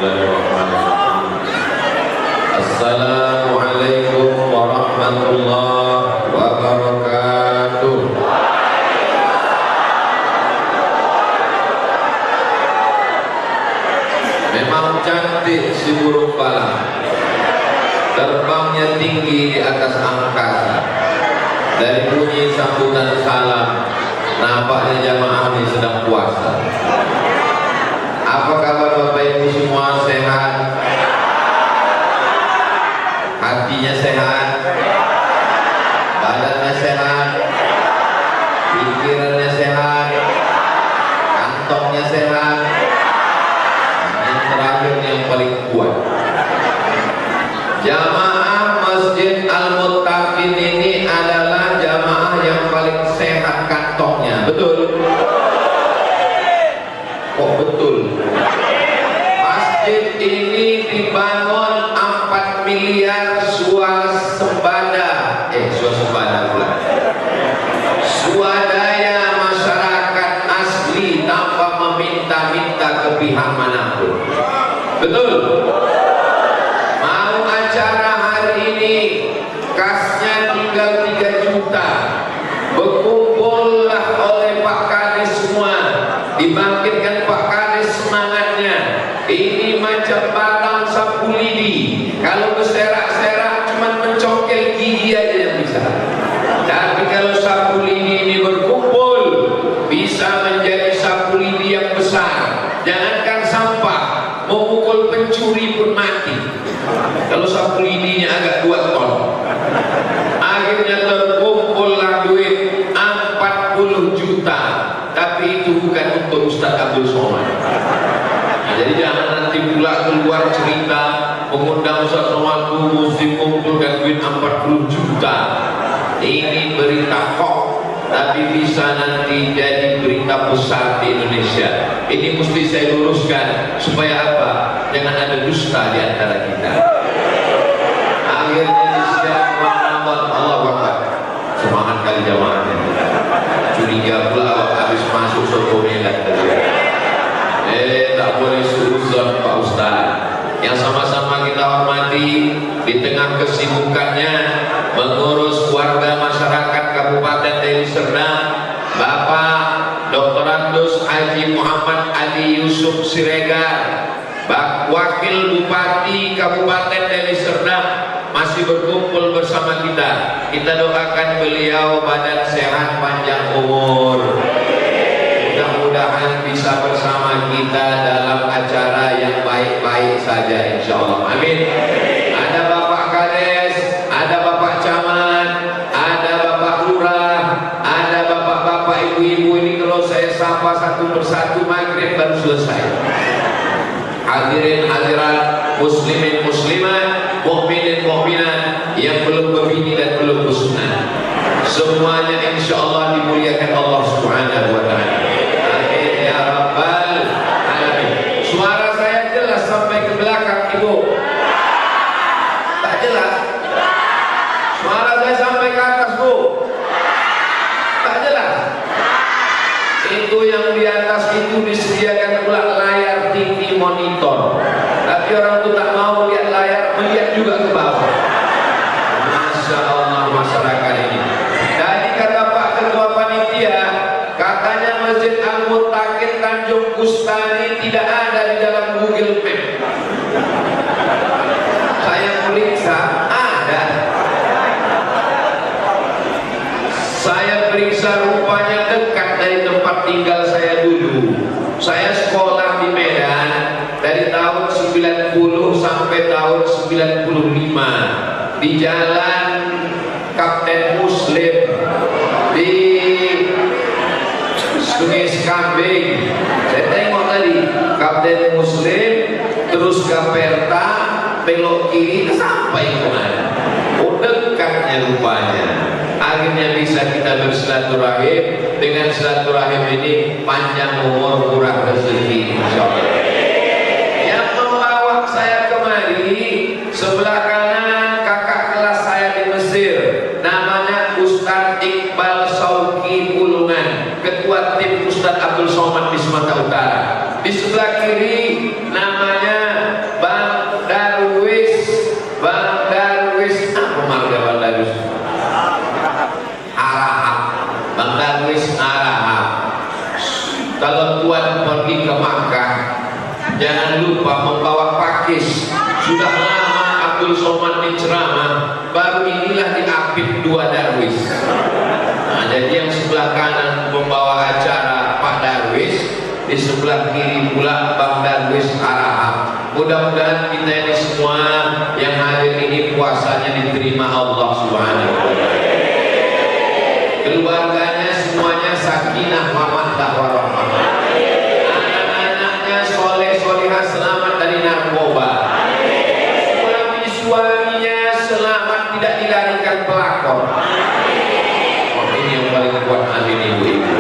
Bismillahirrahmanirrahim. Assalamualaikum warahmatullahi wabarakatuh. Memang cantik si burung pala, terbangnya tinggi di atas angkasa. Dari bunyi sambutan salam, nampaknya jamaah ini sedang puasa. Apa kabar Bapak Ibu semua, sehat? Hatinya sehat, badannya sehat, pikirannya sehat, kantongnya sehat. Yang terakhir yang paling kuat, jamaah Masjid Al-Muttaqin ini adalah jamaah yang paling sehat kantongnya. Betul? Kok betul? Masjid ini dibangun 4 miliar swasembada pula, swadaya masyarakat asli tanpa meminta-minta ke pihak manapun. Betul? Mau acara hari ini kasnya tinggal 3 juta, berkumpullah oleh Pak Kades semua, dibangkitkan Pak Kades semangatnya. Ini macam batang sapu lidi, kalau berserak-serak cuma mencongkel gigi aja yang bisa. Tapi kalau sapu lidi ini berkumpul, bisa menjadi sapu lidi yang besar. Jangankan sampah, memukul pencuri pun mati kalau sapu lidinya agak 2 ton. Akhirnya terkumpullah duit 40 juta, tapi itu bukan untuk Ustaz Abdul Somad. Jadi jangan nanti pula keluar cerita mengundang Ustaz Somad mesti kumpulkan duit 40 juta. Ini berita hoax, tapi bisa nanti jadi berita besar di Indonesia. Ini mesti saya luruskan supaya apa? Jangan ada dusta di antara kita. Akhirnya di setiap Ramadan, Allah Akbar, semangat kali jamaahnya. Curiga pula habis masuk soto melat tadi. Tak boleh suuzon Pak Ustaz. Yang sama-sama kita hormati, di tengah kesibukannya mengurus warga masyarakat Kabupaten Deli Serdang, Bapak Dr. Andus Haji Muhammad Ali Yusuf Siregar, Wakil Bupati Kabupaten Deli Serdang, masih berkumpul bersama kita. Kita doakan beliau badan sehat, panjang umur. Mudah-mudahan bisa bersama kita dalam acara yang baik-baik saja, insya Allah. Amin. Ada Bapak Kades, ada Bapak Camat, ada Bapak Lurah, ada Bapak-bapak, ibu-ibu. Ini kalau saya sapa satu persatu maghrib baru selesai. Hadirin hadirat, muslimin muslimat, mukminin mukminat yang belum berbini dan belum bersunat, semuanya insya Allah dimuliakan Allah Subhanahu wa Ta'ala. Amin ya Rabbal Alamin. Suara saya jelas sampai ke belakang, Ibu? Tak jelas? Suara saya sampai ke atas, Bu? Tak jelas? Itu yang di atas itu disediakan pula layar tinggi monitor, tapi orang itu tak mau lihat layar, melihat juga ke bawah. Masya Allah masyarakat ini. Jadi kata Pak Ketua Panitia, katanya Masjid Al-Muttaqin Tanjung Kustani tidak ada di dalam Google Map. Saya periksa, ada. Saya periksa rupanya dekat dari tempat tinggal saya dulu. Saya sekolah di Medan dari tahun 90 sampai tahun 95 di Jalan Kapten Muslim di Sungai Sekambing. Saya tengok tadi Kapten Muslim, terus Gaperta, belok kiri sampai kemana. Oh, dekatnya rupanya. Akhirnya bisa kita bersilaturahim. Dengan silaturahim ini panjang umur, murah rezeki, insyaallah. Yang membawa saya kemari sebelah kanan kakak kelas saya di Mesir, namanya Ustaz Iqbal Sauki Pulungan, ketua tim Ustaz Abdul Somad di Sumatera Utara. Di sebelah kiri namanya Kalau tuan pergi ke Makkah, jangan lupa membawa pakis. Sudah lama Abdul Somad ceramah, baru inilah diapit 2 darwis. Nah, jadi yang sebelah kanan membawa acara Pak Darwis, di sebelah kiri pula Bang Darwis Araham. Mudah-mudahan kita ini semua yang hadir ini puasanya diterima Allah Subhanahu wa Ta'ala. Keluarganya semuanya sakinah mawaddah warahmah. Anak-anaknya soleh solihah selamat dari narkoba. Suami-suaminya selamat tidak dilarikan pelakor. Oh, ini yang paling kuat amin ibu-ibu.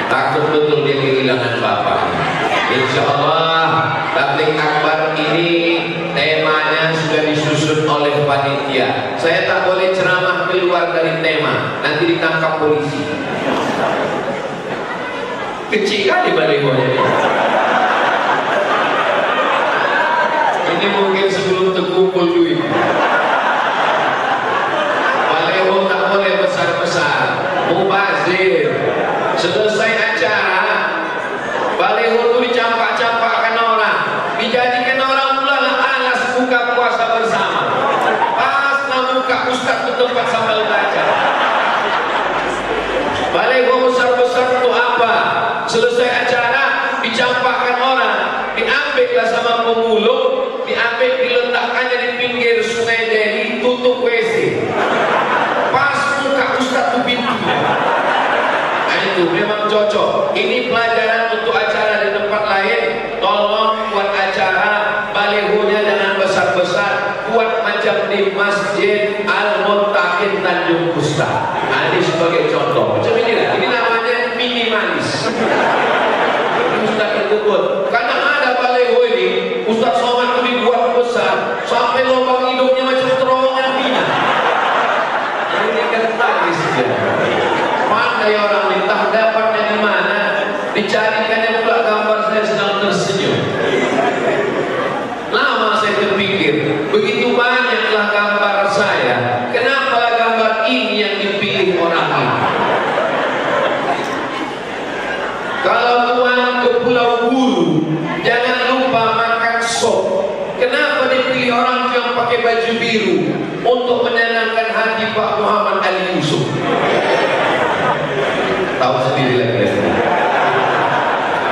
Takut betul dia kehilangan bapaknya. Insya Allah tabligh akbar ini temanya sudah disusun oleh panitia. Saya tak boleh ceramah keluar dari tema, nanti ditangkap polisi. Kecil kali balihonya ini. Ini mungkin sebelum terkumpul duit. Baliho tak boleh besar-besar, mubazir. Selesai acara, baliho itu dicampak-campakkan orang, dijadikan orang pula lah alas buka puasa bersama. Pas muka ustaz ke tempat sambal baca. Baliho besar-besar untuk apa? Selesai acara, dicampakkan orang, diambillah sama pemulung, diambil diletakkannya di pinggir sungai Delhi, tutup WC. Pas muka ustaz itu pintunya. Itu memang cocok. Ini pelajaran untuk acara di tempat lain. Tolong buat acara balihonya jangan besar-besar, buat macam di Masjid Al-Muttaqin Tanjung Kusta. Ini sebagai contoh. Macam inilah. Ini namanya minimalis. Ustaz ikut. Karena ada baliho ini, Ustaz Somad itu dibuat besar sampai lubang hidungnya macam terowongan minyak. Ini kan tragis ya. Pandai orang minta dapatnya di mana, dicarikannya pula gambar saya sedang tersenyum. Lama saya terpikir, begitu banyaklah gambar saya, kenapa gambar ini yang dipilih orang ini? Kalau tuan ke Pulau Buru, jangan lupa makan sop. Kenapa dipilih orang yang pakai baju biru untuk menyenangkan hati Pak Muhammad Ali Yusuf? Tahu sendiri lagi.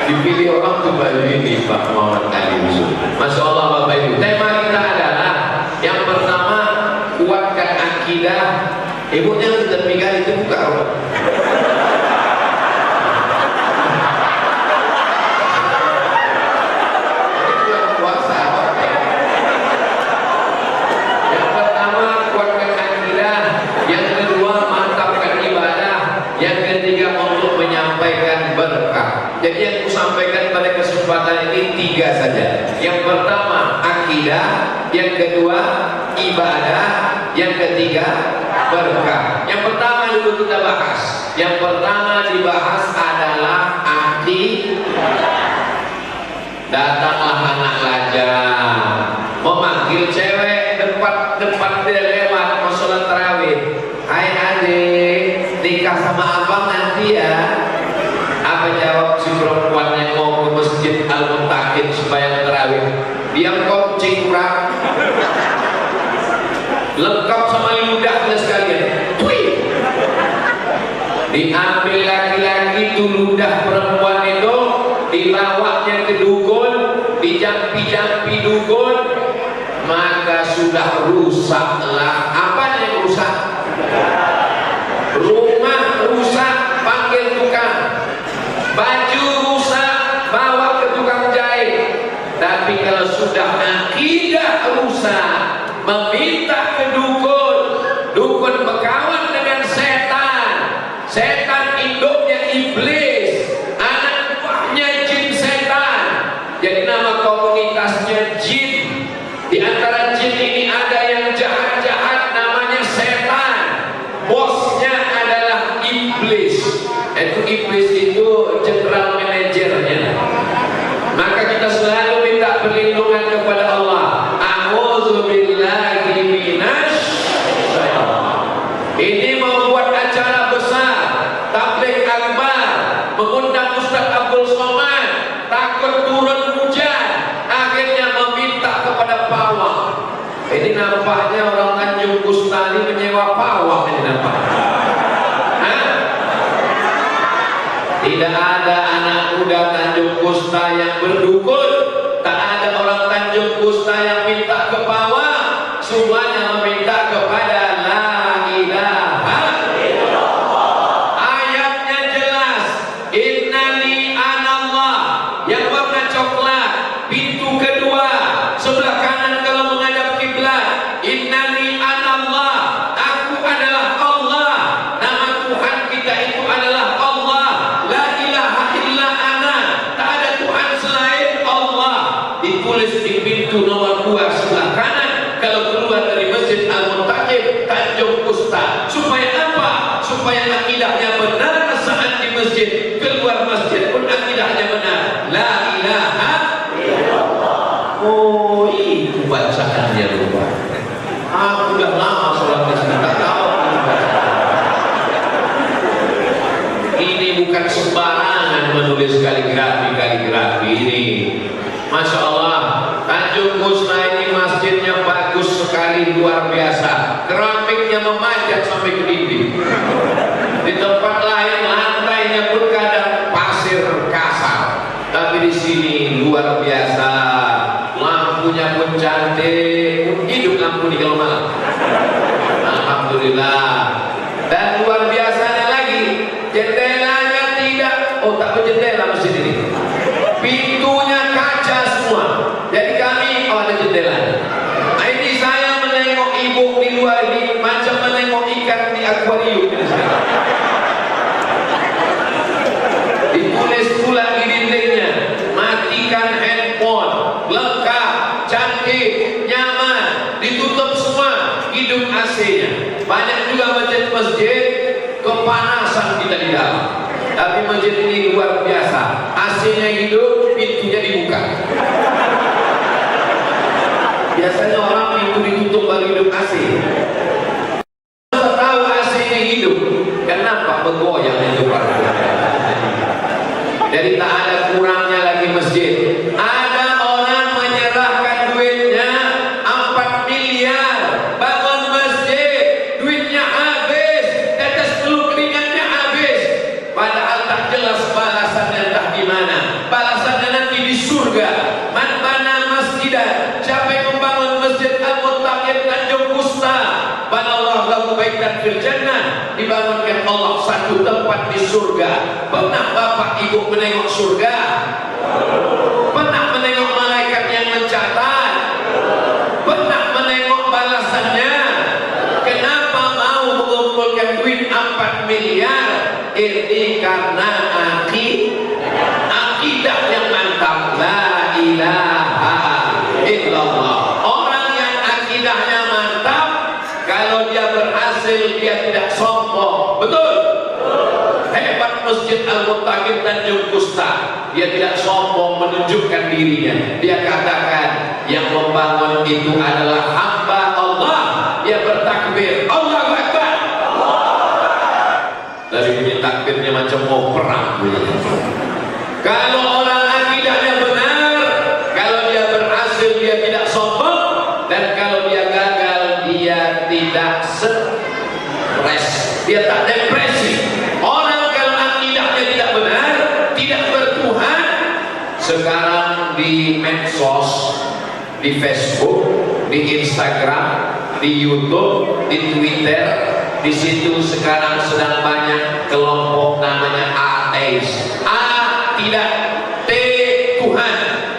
Dipilih orang tuh baju ini Pak Muhammad Ali Yusuf. Masya Allah Bapak Ibu. Tema kita adalah yang pertama, kuatkan akidah. Ibunya sudah tinggal itu buka apa? Jadi yang aku sampaikan pada kesempatan ini 3 saja. Yang pertama akidah, yang kedua ibadah, yang ketiga berkah. Yang pertama dulu kita bahas. Yang pertama dibahas adalah datanglah anak lajang memanggil cewek depan dia lewat mau sholat tarawih. Hai adik, nikah sama abang nanti ya. Apa jawab si perempuan yang mau ke Masjid Al-Muttaqin sembahyang tarawih? Dia kau cingkurang, lengkap sama ludahnya sekalian. Wih, diambil laki-laki itu ludah perempuan itu, dilawaknya ke dukun, dijampi-jampi dukun, maka sudah rusaklah. Apa yang rusak? Rumah rusak, panggil tukang. Baju rusak, bawa ke tukang jahit. Tapi kalau sudah akidah rusak, meminta ke dukun, dukun berkawan dengan setan, setan induknya iblis, anak buahnya jin setan. Jadi nama komunitasnya jin. Di antara jin ini ada yang jahat-jahat, namanya setan. Bosnya adalah iblis. Itu iblis itu general manajernya. Maka kita selalu minta perlindungan kepada Allah. A'udzubillahi minasyaitonir. Ini membuat acara besar, tabligh akbar, mengundang Ustaz Abdul Somad nampaknya orang Tanjung Kustani menyewa pawang ini nampak. Tidak ada anak muda Tanjung Kusta yang berdukun, tak ada orang Tanjung Kusta yang minta ke pawang, semuanya meminta kepada la ilaha illallah. Ayatnya jelas, innani anallah, yang warna coklat, pintu kedua sebelah kanan kalau menghadap kiblat. Innani anallah, aku adalah Allah, nama Tuhan kita itu adalah Allah. La ilaha illa ana, tak ada Tuhan selain Allah. Ditulis di pintu nomor 2 sebelah kanan kalau keluar dari Masjid Al-Muntaqib Tanjung Kusta. Supaya apa? Supaya akidahnya benar saat di masjid, keluar masjid pun akidahnya benar. La ilaha illallah. Oh, itu bacaannya lupa. Aku udah lama sholat di sini, tak tahu. Ini bukan sembarangan menulis kaligrafi ini. Masya Allah, Tanjung Kusta ini masjidnya bagus sekali, luar biasa. Keramiknya memanjat sampai ke dinding. Di tempat lain lantainya pun kadang pasir kasar, tapi di sini luar biasa. Lampunya pun cantik, hidup lampu di kalau malam. Alhamdulillah. Dan luar biasanya lagi, jendelanya tidak, oh tak berjendela masjid ini. Pintunya kaca semua. Jadi kami, oh ada jendela. Nah, ini saya menengok ibu di luar ini macam menengok ikan di akuarium. Ditulis pula di dindingnya, matikan handphone, lengkap, cantik, nyaman, ditutup semua, hidup AC-nya. Banyak juga masjid-masjid kepanasan kita di dalam, tapi masjid ini luar biasa, AC-nya hidup, pintunya dibuka. Biasanya orang pintu ditutup baru hidup AC. Tahu AC-nya hidup, kenapa bergoyang itu Pak? Jadi tak ada kurangnya lagi masjid. Ada orang menyerahkan duitnya 4 miliar bangun masjid, duitnya habis, tetes telur keringatnya habis, padahal tak jelas balasannya entah di mana. Balasannya nanti di surga. Man bana masjidan, siapa yang membangun masjid Al-Muntaqib Tanjung Kusta, banallahu lahu baitan fil jannah, dibangunkan Allah satu tempat di surga. Pernah bapak ibu menengok surga? Pernah menengok malaikat yang mencatat? Pernah menengok balasannya? Kenapa mau mengumpulkan duit 4 miliar? Ini karena akidah yang mantap. La ilaha illallah. Orang yang akidahnya mantap, kalau dia berhasil dia tidak sombong. Betul? Hebat Masjid Al-Muntaqib Tanjung Kusta. Dia tidak sombong menunjukkan dirinya. Dia katakan yang membangun itu adalah hamba Allah. Dia bertakbir, Allahu Akbar. Dari bunyi takbirnya macam mau perang. Kalau orang akidahnya benar, kalau dia berhasil dia tidak sombong, dan kalau dia gagal dia tidak stres, dia tak depresi. Orang kalau akidahnya tidak benar, tidak bertuhan, sekarang di medsos, di Facebook, di Instagram, di YouTube, di Twitter, di situ sekarang sedang banyak kelompok namanya ateis. Tidak, T Tuhan,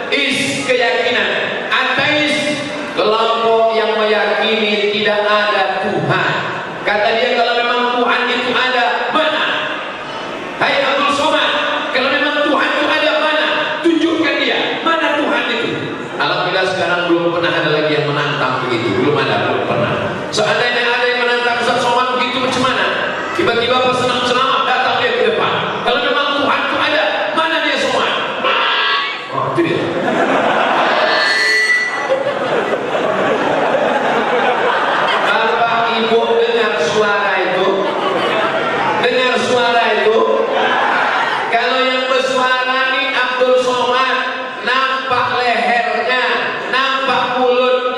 is keyakinan. Ateis kelompok yang meyakini tidak ada Tuhan. Kata dia kalau memang Tuhan itu ada, mana? Hai Abdul Somad, kalau memang Tuhan itu ada, mana? Tunjukkan dia, mana Tuhan itu? Alhamdulillah sekarang belum pernah ada lagi yang menantang begitu. Belum pernah. Seandainya ada yang menantang Ustaz Somad begitu, macam mana? Tiba-tiba pesenang ceramah datang dia ke depan. Kalau memang Tuhan itu ada, mana dia semua? Oh, itu dia. Bapak Ibu dengar suara itu? Dengar suara itu? Kalau yang bersuara ini Abdul Somad, nampak lehernya, nampak mulut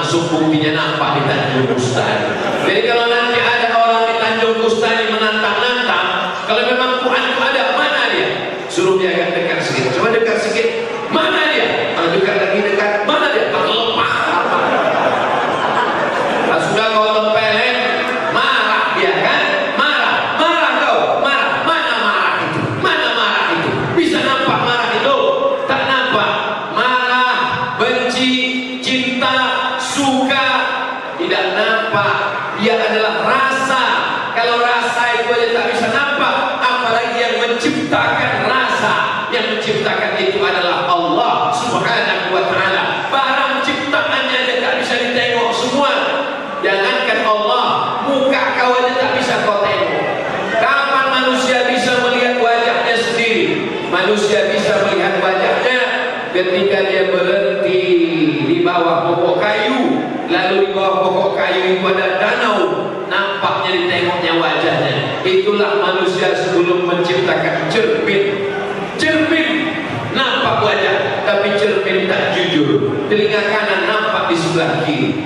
termasuk buktinya nampak di Tanjung Bustani. Jadi kalau nanti ada orang di Tanjung Bustani menantang-nantang, kalau memang Tuhan itu ada, mana dia? Suruh dia agak dekat sedikit. Coba dekat sedikit. Mana dia? Kalau dekat lagi dekat, mana dia? Kalau lepas. Nah, sudah kau tempelin, marah dia kan? Marah kau, marah. Mana marah itu? Mana marah itu? Bisa nampak marah itu? Tak nampak. Marah, benci, cinta, suka, tidak nampak. Dia adalah rasa. Kalau rasa itu aja tak bisa nampak, apalagi yang menciptakan rasa. Yang menciptakan itu adalah Allah Subhanahu wa ta'ala. Barang ciptaannya aja tak bisa ditengok semua. Jangankan Allah, muka kau aja tak bisa kau tengok. Kapan manusia bisa melihat wajahnya sendiri? Manusia bisa melihat wajahnya ketika dia berhenti di bawah pokok kayu. Lalu di bawah pokok kayu itu ada danau, nampaknya ditengoknya wajahnya. Itulah manusia sebelum menciptakan cermin. Cermin nampak wajah, tapi cermin tak jujur. Telinga kanan nampak di sebelah kiri.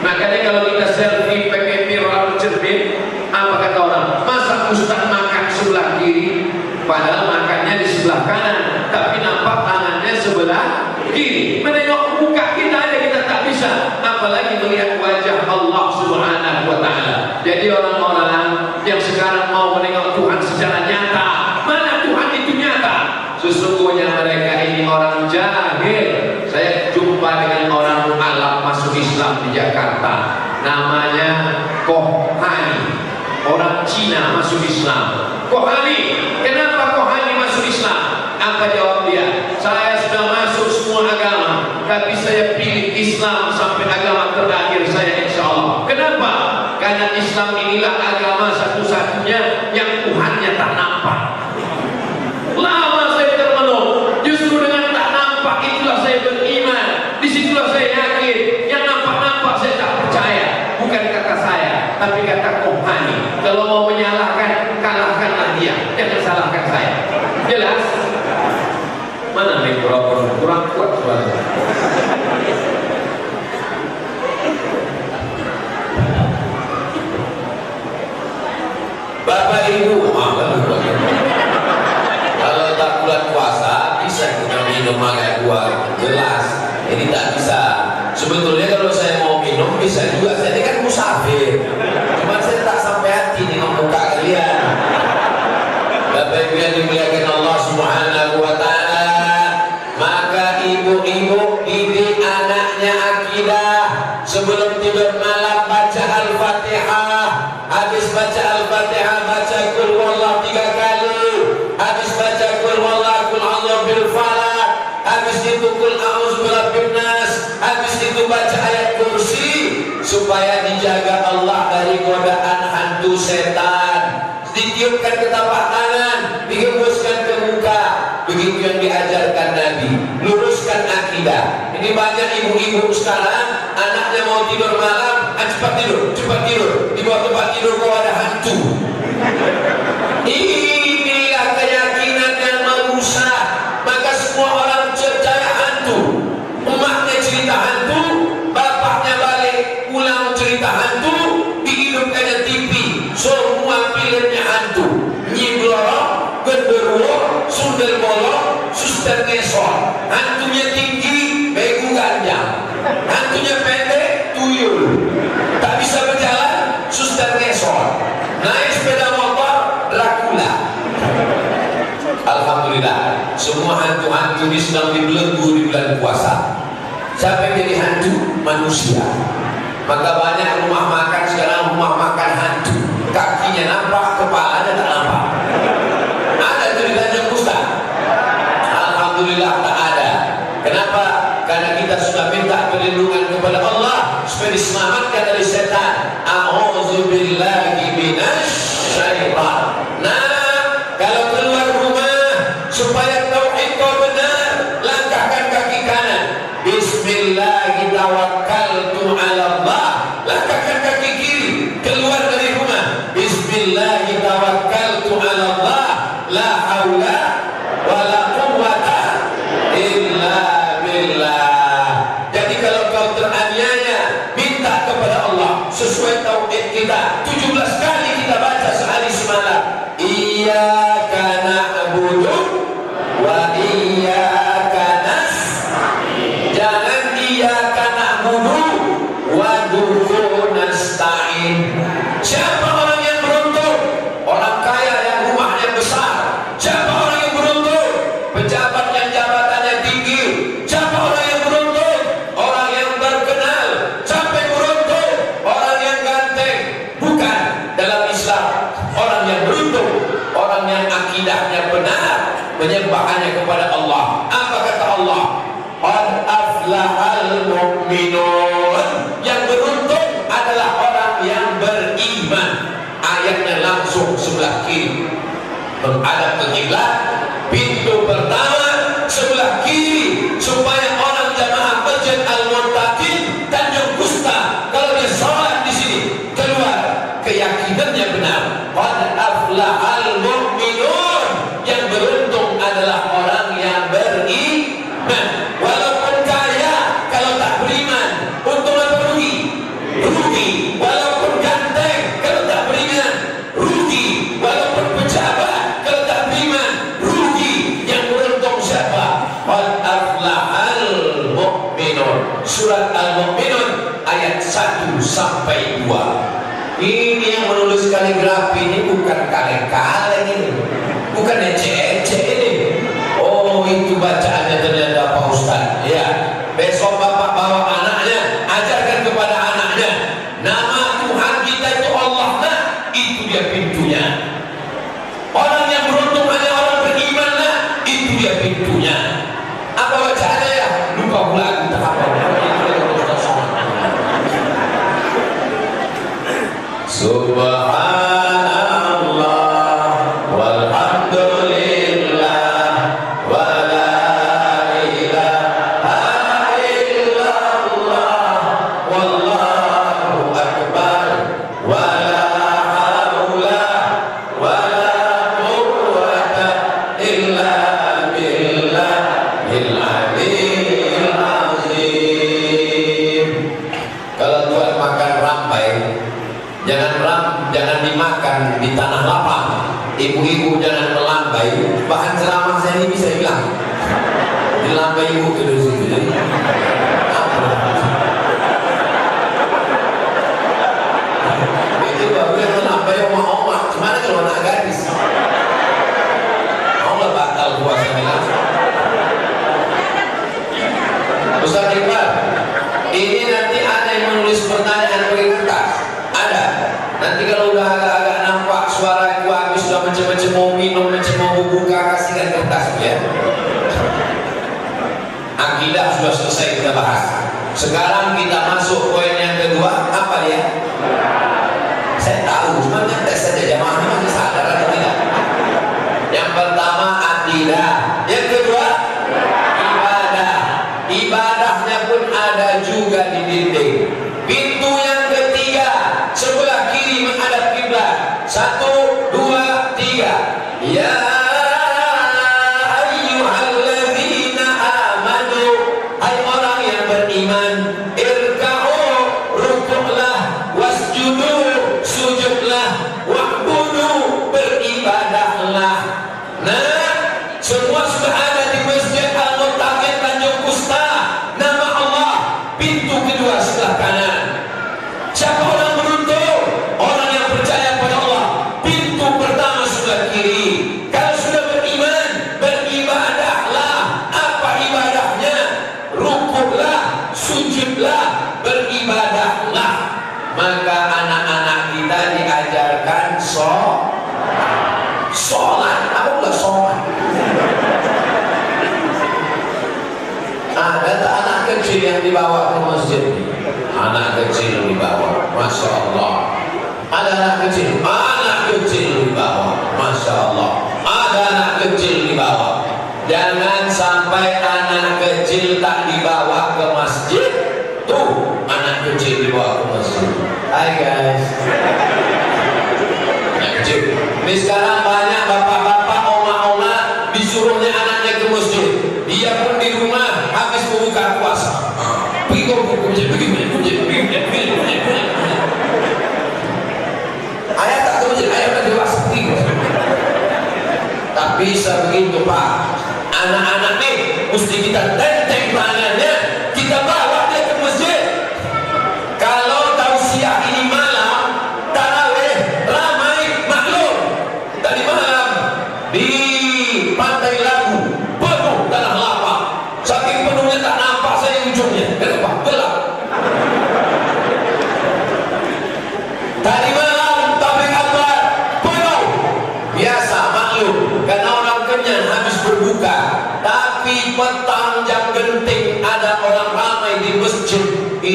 Makanya kalau kita selfie pakai mirror cermin, apa kata orang? Masa Ustaz makan sebelah kiri, padahal makannya di sebelah kanan, tapi nampak tangannya sebelah kiri. Menengok muka kita aja kita tak bisa, apalagi melihat wajah Allah Subhanahu wa ta'ala. Jadi orang-orang yang sekarang mau menengok Tuhan secara nyata, mana Tuhan itu nyata? Sesungguhnya mereka ini orang jahil. Saya jumpa dengan orang Arab masuk Islam di Jakarta, namanya Kohani, orang Cina masuk Islam. Kohani, kenapa Kohani masuk Islam? Apa jawab dia? Saya sudah masuk semua agama, tapi saya pilih Islam sampai agama terakhir saya, insya Allah. Kenapa? Karena Islam inilah agama satu-satunya yang Tuhannya tak nampak. Lama saya termenung, justru dengan tak nampak itulah saya beriman. Disitulah saya yakin. Yang nampak-nampak saya tak percaya. Bukan kata saya, tapi kata Kohani. Kalau mau menyalahkan, kalahkanlah dia, jangan salahkan saya. Jelas? Mana mikrofon? Kurang kuat suara. Bapak Ibu, kalau tak bulan puasa bisa kita minum agak 2 gelas. Ini tak bisa. Sebetulnya kalau saya mau minum bisa juga. Saya ini kan musafir. Cuma saya tak sampai hati nengok muka kalian. Bapak Ibu yang dimuliakan Allah Subhanahu wa ta'ala, maka ibu-ibu didik anaknya akidah. Sebelum tidur malam baca Al-Fatihah. Habis baca Al-Fatihah baca Qul Huwallahu 3 kali. Habis baca Qul Huwallahu Qul A'udzu bil Falaq. Habis itu Qul A'udzu birabbin nas. Habis itu baca ayat kursi supaya dijaga Allah dari godaan hantu setan. Ditiupkan ke tapak tangan, dihembuskan ke muka. Begitu yang diajarkan Nabi. Luruskan akidah. Ini banyak ibu-ibu sekarang, anaknya mau tidur malam, cepat tidur, cepat tidur. Di bawah tempat tidur kau ada hantu. Inilah keyakinan yang merusak. Maka semua orang percaya hantu. Emaknya cerita hantu, bapaknya balik pulang cerita hantu, dihidupkannya TV, semua filmnya hantu. Nyi Blorok, Genderuwo, Sundel Bolong, Suster Ngesot. Hantunya tinggi, begu ganjang. Hantunya pendek, tuyul. Tak bisa berjalan, Suster Ngesot. Naik sepeda motor, Dracula. Alhamdulillah, semua hantu-hantu ini sedang dibelenggu di bulan puasa. Siapa yang jadi hantu? Manusia. Maka banyak rumah makan sekarang rumah makan hantu. Kakinya nampak, kepalanya tak nampak. Ada itu di Tanjung Bustani? Alhamdulillah tak ada. Kenapa? Karena kita sudah minta perlindungan kepada Allah supaya diselamatkan dari setan. A'udzubillahi minasyaitan. Nah, kalau keluar rumah supaya tauhid kau benar, langkahkan kaki kanan. Bismillah tawakkaltu 'ala Allah. Langkahkan kaki kiri. Keluar dari rumah. Bismillah tawakkaltu 'ala Allah. La haula wala quwwata illa billah. Jadi kalau kau teraniaya penyembahannya kepada Allah. Apa kata Allah? Qad aflahal mu'minun. Yang beruntung adalah orang yang beriman. Ayatnya langsung sebelah kiri menghadap ke kiblat. Pintu pertama sebelah kiri supaya orang jamaah Masjid Al-Muttaqin Tanjung Kusta kalau dia sholat di sini keluar keyakinannya benar. Qad aflahal mu'minun. Yang beruntung adalah orang yang beriman. Walaupun kaya, kalau tak beriman, untung apa rugi? Rugi. Walaupun ganteng, kalau tak beriman, rugi. Walaupun pejabat, kalau tak beriman, rugi. Yang beruntung siapa? Qad aflahal mu'minun. Surat Al-Mu'minun ayat 1 sampai 2. Ini yang menulis kaligrafi ini bukan kaleng-kaleng ini, bukan ece-ece ini. Oh, itu bacaannya ternyata Pak Ustaz. Ya, besok Bapak bawa anaknya, ajarkan kepada anaknya, nama Tuhan kita itu Allah. Nah, itu dia pintunya. Orang yang beruntung hanya orang beriman. Nah, itu dia pintunya. Apa bacaannya ya? Lupa pula aku tak apa. Subhanallah walhamdulillah wa la ilaha illallah wallahu akbar wa la haula wa la quwwata illa billahil aliyyil azim. Kalau Tuhan makan rampai, jangan dimakan di tanah lapang. Ibu-ibu jangan melambai. Bahan ceramah saya ini bisa bilang dilambai ibu ke situ. Jadi itu baru yang melambai oma-oma. Gimana kalau anak gadis? Allah batal puasanya langsung. Ustaz Iqbal, ini nanti ada yang menulis pertanyaan pakai kertas. Ada. Nanti kalau udah agak-agak nampak suara aku habis sudah macam-macam mau minum, macam mau buka, kasihkan kertas ya. Akidah sudah selesai kita bahas. Sekarang kita masuk poin yang kedua. Apa dia? Saya tahu, cuma ngetes saja jamaahnya masih sadar atau tidak. Yang pertama akidah, yang kedua ibadah. Ibadahnya pun ada juga di dinding. Pintu yang ketiga sebelah kiri menghadap kiblat. 1, 2, 3. Ya ayyuhalladzina amanu, hai orang yang beriman, irka'u, rukuklah, wasjudu, sujudlah, wa'budu, beribadahlah. Nah, semua sudah ada di Masjid Al-Muttaqin Tanjung Kusta. Nama Allah, pintu kedua sebelah kanan. Siapa orang beruntung? Orang yang percaya pada Allah. Pintu pertama sebelah kiri. Kalau sudah beriman, beribadahlah. Apa ibadahnya? Rukuklah, sujudlah, beribadahlah. Maka anak-anak kita diajarkan sholat. Apa pula sholat? Ada tak anak kecil yang dibawa ke masjid? Anak kecil dibawa, Masya Allah. Ada anak kecil dibawa, Masya Allah. Ada anak kecil dibawa. Jangan sampai anak kecil tak dibawa ke masjid. Tuh, anak kecil dibawa ke masjid. Hai guys. Anak kecil. Ini sekarang banyak bapak-bapak, oma-oma disuruhnya anaknya ke masjid. Dia pun di rumah habis membuka puasa. Ayah tak ke masjid, ayah kan dewasa. Tak bisa begitu Pak. Anak-anak nih mesti kita tenteng tangannya, kita bawa dia ke masjid. Kalau tausiah ini malam, tarawih ramai, maklum. Tadi malam di Pantai Labu penuh tanah lapang. Saking penuhnya tak nampak saya ujungnya. Kenapa? Gelap. Tadi malam tablik akbar penuh. Biasa, maklum. Karena orang kenyang habis berbuka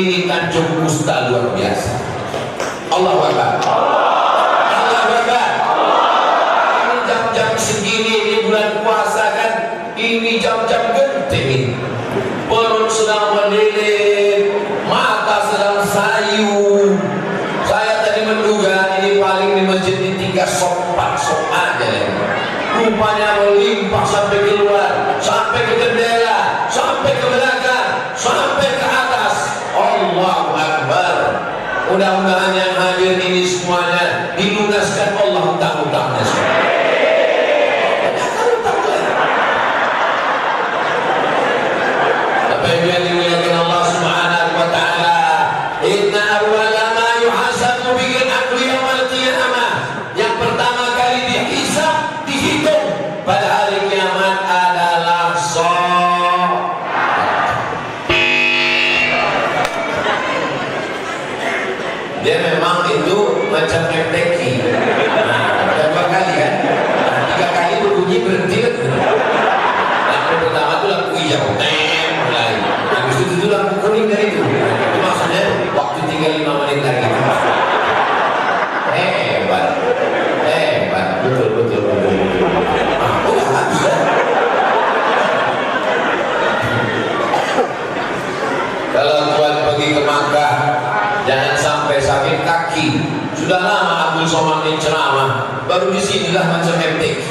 Ini Tanjung Kusta luar biasa. Allahu Akbar. Allahu Akbar. Ini jam-jam segini, ini bulan puasa kan. Ini jam-jam genting. Perut sedang melilit, mata sedang sayu. Saya tadi menduga ini paling di masjid ini 3 sopan aja ya. Rupanya melimpah sampai keluar, sampai ke jendela, sampai ke belakang, sampai ke atas. Allahu Akbar. Mudah-mudahan yang hadir ini semuanya dilunaskan Allah utang-utangnya semua. Apa yang dimuliakan Allah Subhanahu wa taala, inna awwala ma yuhasabu bihi al-'abdu yaumil qiyamah. Yang pertama kali dihisab, dihitung pada hari kiamat adalah dia memang itu macam MTQ. Ada 2 kali kan? 3 kali berbunyi berhenti kan? Yang pertama itu lampu hijau, mulai. Habis itu lampu kuning dari itu. Itu maksudnya waktu tinggal 5 menit lagi. Hebat, betul. Udah habis ya. Kalau tuan pergi ke Makkah, jangan sampai sakit kaki. Sudah lama Abdul Somad ini ceramah, baru disinilah macam MTQ.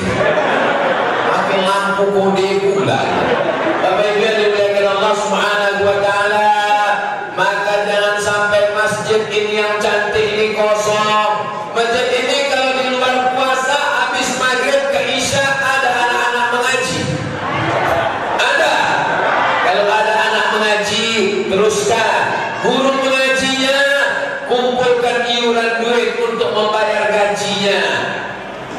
Makin lampu kode pula. Bapak Ibu yang dimuliakan Allah Subhanahu wa taala, maka jangan sampai masjid ini yang cantik ini kosong. Masjid ini kalau di luar puasa habis maghrib ke isya ada anak-anak mengaji. Ada. Kalau ada anak mengaji, teruskan. Guru mengajinya, kumpulkan iuran duit untuk membayar gajinya.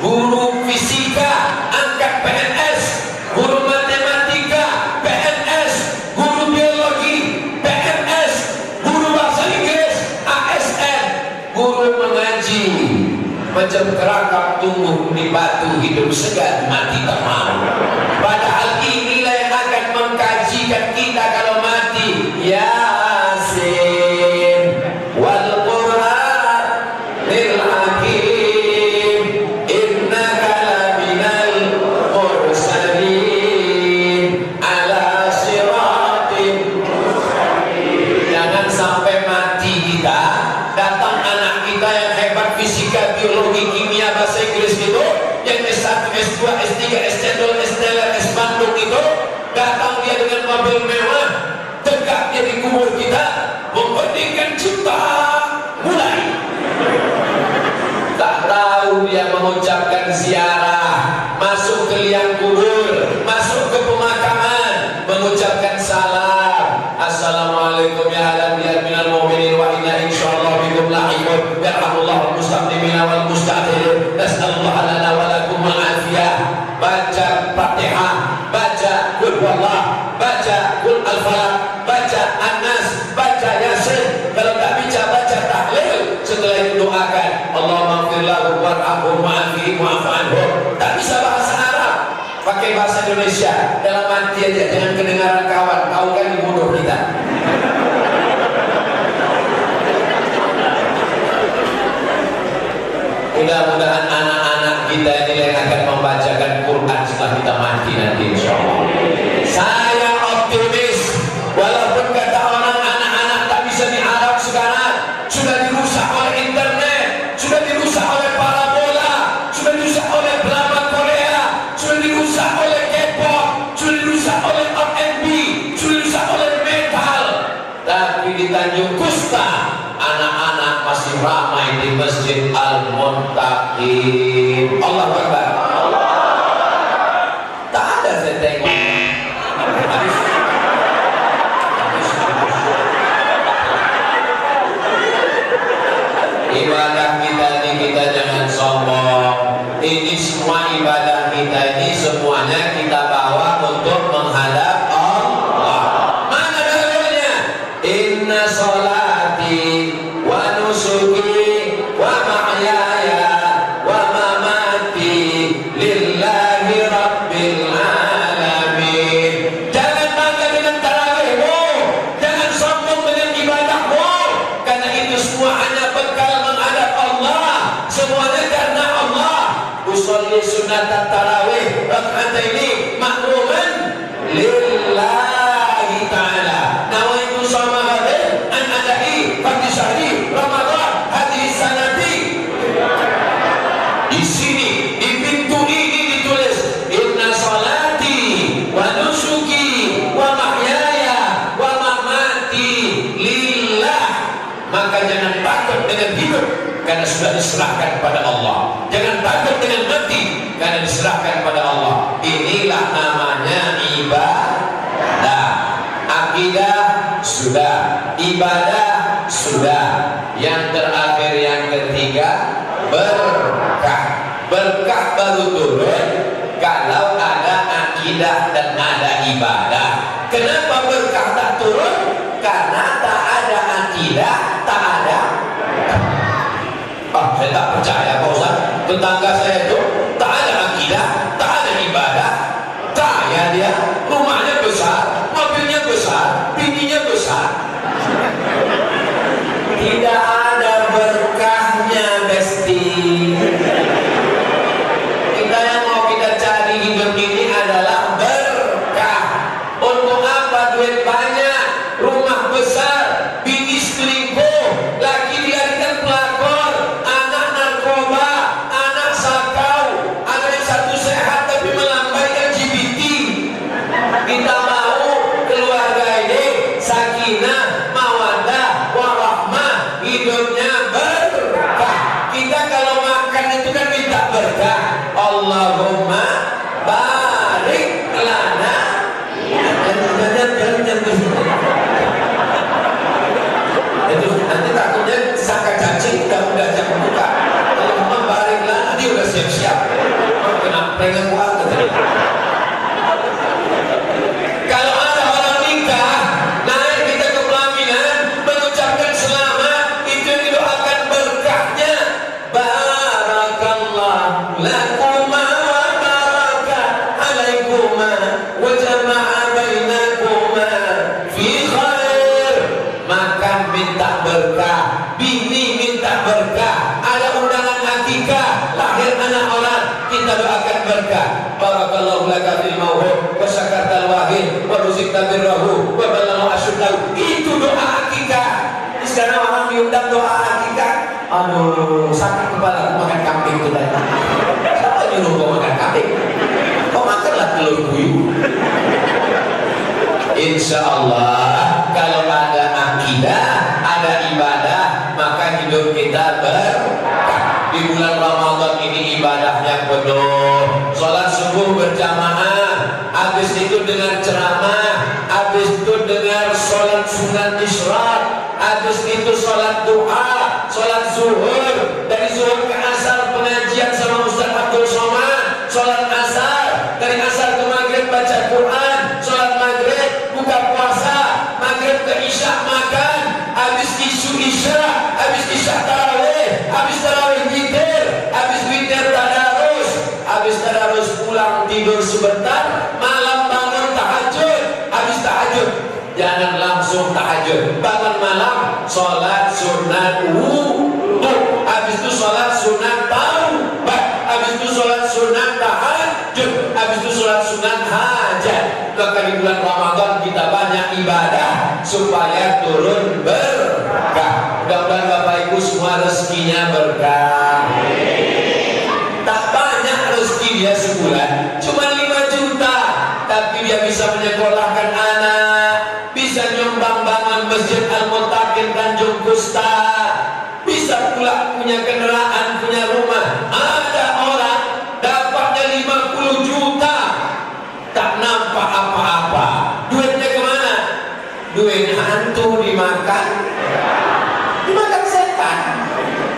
Guru fisika, angkat PNS. Guru matematika, PNS. Guru biologi, PNS. Guru bahasa Inggris, ASN. Guru mengaji, macam kerakap tumbuh di batu, hidup segan, mati tak mau. Padahal inilah yang akan mengkajikan kita kalau mati. Yasin wal Qur'an lil hakim innaka laminal mursalin ala siratin mustaqim. Jangan sampai mati kita, datang anak kita yang hebat fisika, biologi, kimia, bahasa Inggris itu, yang S1, S2, S3, S2, S3, S Bandung itu, datang dia dengan mobil mewah, tegak dia di kubur kita, mempentingkan cinta, mulai. Tak tahu dia mengucapkan ziarah, masuk ke liang kubur, masuk ke pemakaman, mengucapkan salam. Assalamualaikum ya ahlan diyar minal mu'minin wa inna insyaallah bikum lahiqun. Yarhamullahu al-mustamimina wal musta'khir. Nas'alullah lana wa lakum al-afiyah. Baca Fatihah, baca Qul huwallah, baca Qul al-falaq, baca An-Nas, baca Yasin. Kalau tak bisa baca tahlil, setelah itu doakan Allahumma ighfir lahu warhamhu wa'afihi wa'fu anhu. Tak bisa bahasa Arab, pakai bahasa Indonesia. Dalam hati aja, jangan kedengaran kawan. Tahu kan dibunuh kita. Mudah-mudahan anak-anak kita ini yang akan membacakan Quran setelah kita mati nanti insyaallah. Saya optimis, walaupun kata orang anak-anak tak bisa diharap sekarang, sudah dirusak oleh internet, sudah dirusak oleh parabola, sudah dirusak oleh drama Korea, sudah dirusak oleh K-pop, sudah dirusak oleh R&B, sudah dirusak oleh metal. Tapi di Tanjung Kusta, anak-anak masih ramai di Masjid Al-Muntaqin. Allahu Akbar. Tak ada saya tengok. Ibadah kita ini kita jangan sombong. Ini semua ibadah kita ini semuanya kita bawa untuk menghadap Allah. Mana dalilnya? Inna sholati wa nusuki wa mahyaya wa mamati Maka jangan takut dengan hidup karena sudah diserahkan pada Allah. Jangan takut dengan mati karena diserahkan pada Allah. Inilah namanya ibadah. Akidah sudah, ibadah sudah. Yang terakhir, yang ketiga, berkah. Berkah baru turun kalau ada akidah dan ada ibadah. Kenapa berkah tak turun? Karena tak ada akidah, tak ada. Saya tak percaya Pak Ustaz. Tetangga saya itu tak ada akidah, tak ada ibadah, kaya dia, rumahnya besar, mobilnya besar, bininya besar. Tidak ada berkahnya, Besti. Kita yang mau kita cari hidup ini adalah berkah. Untuk apa duit banyak, rumah besar, bini selingkuh, laki dijadikan pelakor, anak narkoba, anak sakau, ada yang satu sehat tapi melambai LGBT. Kita mau keluarga ini sakinah, mawaddah, warahmah, hidupnya berkah. Kita kalau makan itu kan minta berkah. Allahumma barik lana. Itu nanti takutnya sangka cacing udah jangan buka. Kalau memang barik lana dia udah siap-siap. Kena pengen buat. Kalau ada orang nikah, naik kita ke pelaminan, mengucapkan selamat, itu yang didoakan berkahnya. Barakallah lakuma wa baraka alaikuma wa jama'a bainakuma fi khair. Makan minta berkah, bini minta berkah, ada undangan akikah, lahir anak orang, kita doakan berkah. Barakallahu laka fil mauhid wa syakartal wahid wa ruzikta birrahu wa balagha asyuddahu. Itu doa akikah. Sekarang orang diundang doa akikah, aduh sakit kepala makan kambing itu tadi. Siapa nyuruh kau makan kambing? Kau makanlah telur puyuh. Insya Allah kalau ada akidah, ada ibadah, maka hidup kita berkah. Di bulan Ramadan ini ibadahnya penuh. Sholat subuh berjamaah, habis itu dengan ceramah, habis itu dengan sholat sunat isyraq, habis itu sholat duha, sholat zuhur, dari zuhur ke asar pengajian sama Ustaz Abdul Somad, sholat asar, dari asar ke maghrib baca Quran, sholat maghrib buka puasa, maghrib ke isya makan, habis isu isya, habis isya tarawih, habis tarawih witir, habis witir tadarus, habis tadarus pulang tidur sebentar, malam bangun tahajud, habis tahajud jangan langsung tahajud, bangun malam sholat sunat wudu, habis itu sholat sunat taubat, habis itu sholat sunat tahajud, habis itu sholat sunat hajat. Maka di bulan Ramadan kita banyak ibadah supaya turun berkah. Mudah-mudahan Bapak Ibu semua rezekinya berkah. Tak banyak rezeki dia sebulan, cuma 5 juta, tapi dia bisa menyekolahkan anak, bisa nyumbang bangun Masjid Al-Muttaqin Tanjung Kusta, bisa pula punya kendaraan, punya rumah. Ada orang dapatnya 50 juta, tak nampak apa-apa. Duitnya kemana? Duit hantu dimakan setan,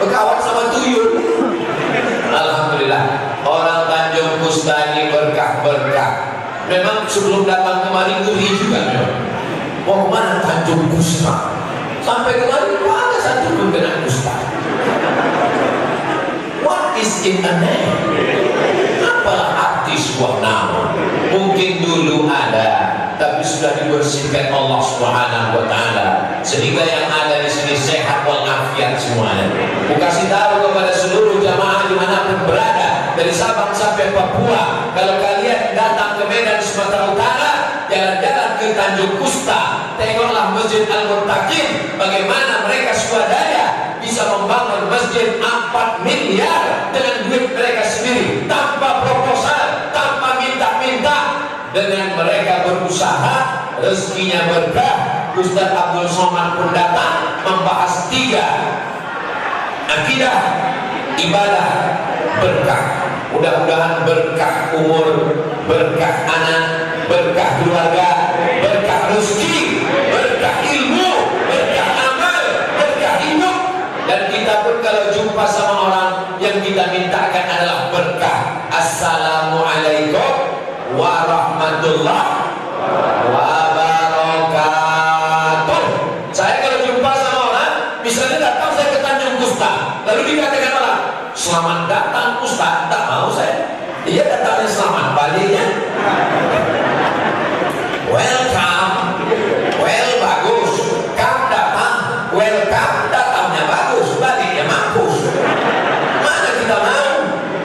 berkawan sama tuyul. Alhamdulillah, orang Tanjung Kusta ini berkah-berkah. Memang sebelum datang kemari ngeri juga memang. Mau kemana Tanjung Kusta? Sampai kemari ada satu pun kena kusta. What is in a name? Apalah arti sebuah nama? Mungkin dulu ada, tapi sudah dibersihkan Allah Subhanahu wa taala sehingga yang ada di sini sehat walafiat semuanya. Aku kasih tahu kepada seluruh jamaah dimanapun berada, dari Sabang sampai Papua, kalau kalian datang ke Medan Sumatera Utara, jalan-jalan ke Tanjung Kusta, tengoklah Masjid Al-Muttaqin, bagaimana mereka swadaya bisa membangun masjid 4 miliar dengan duit mereka sendiri, tanpa proposal, tanpa minta-minta. Dengan mereka berusaha, rezekinya berkah, Ustaz Abdul Somad pun datang membahas 3 akidah, ibadah, berkah. Mudah-mudahan berkah umur, berkah anak, berkah keluarga, berkah rezeki, berkah ilmu, berkah amal, berkah hidup. Dan kita pun kalau jumpa sama orang yang kita mintakan adalah berkah. Assalamualaikum warahmatullahi wabarakatuh. Saya kalau jumpa sama orang, misalnya datang saya ke Tanjung Gusta, lalu dikatakan orang, selamat datang Ustaz, tak mau saya. Dia datangnya selamat, baliknya welcome, well bagus. Come datang, welcome, datangnya bagus, baliknya mampus. Mana kita mau?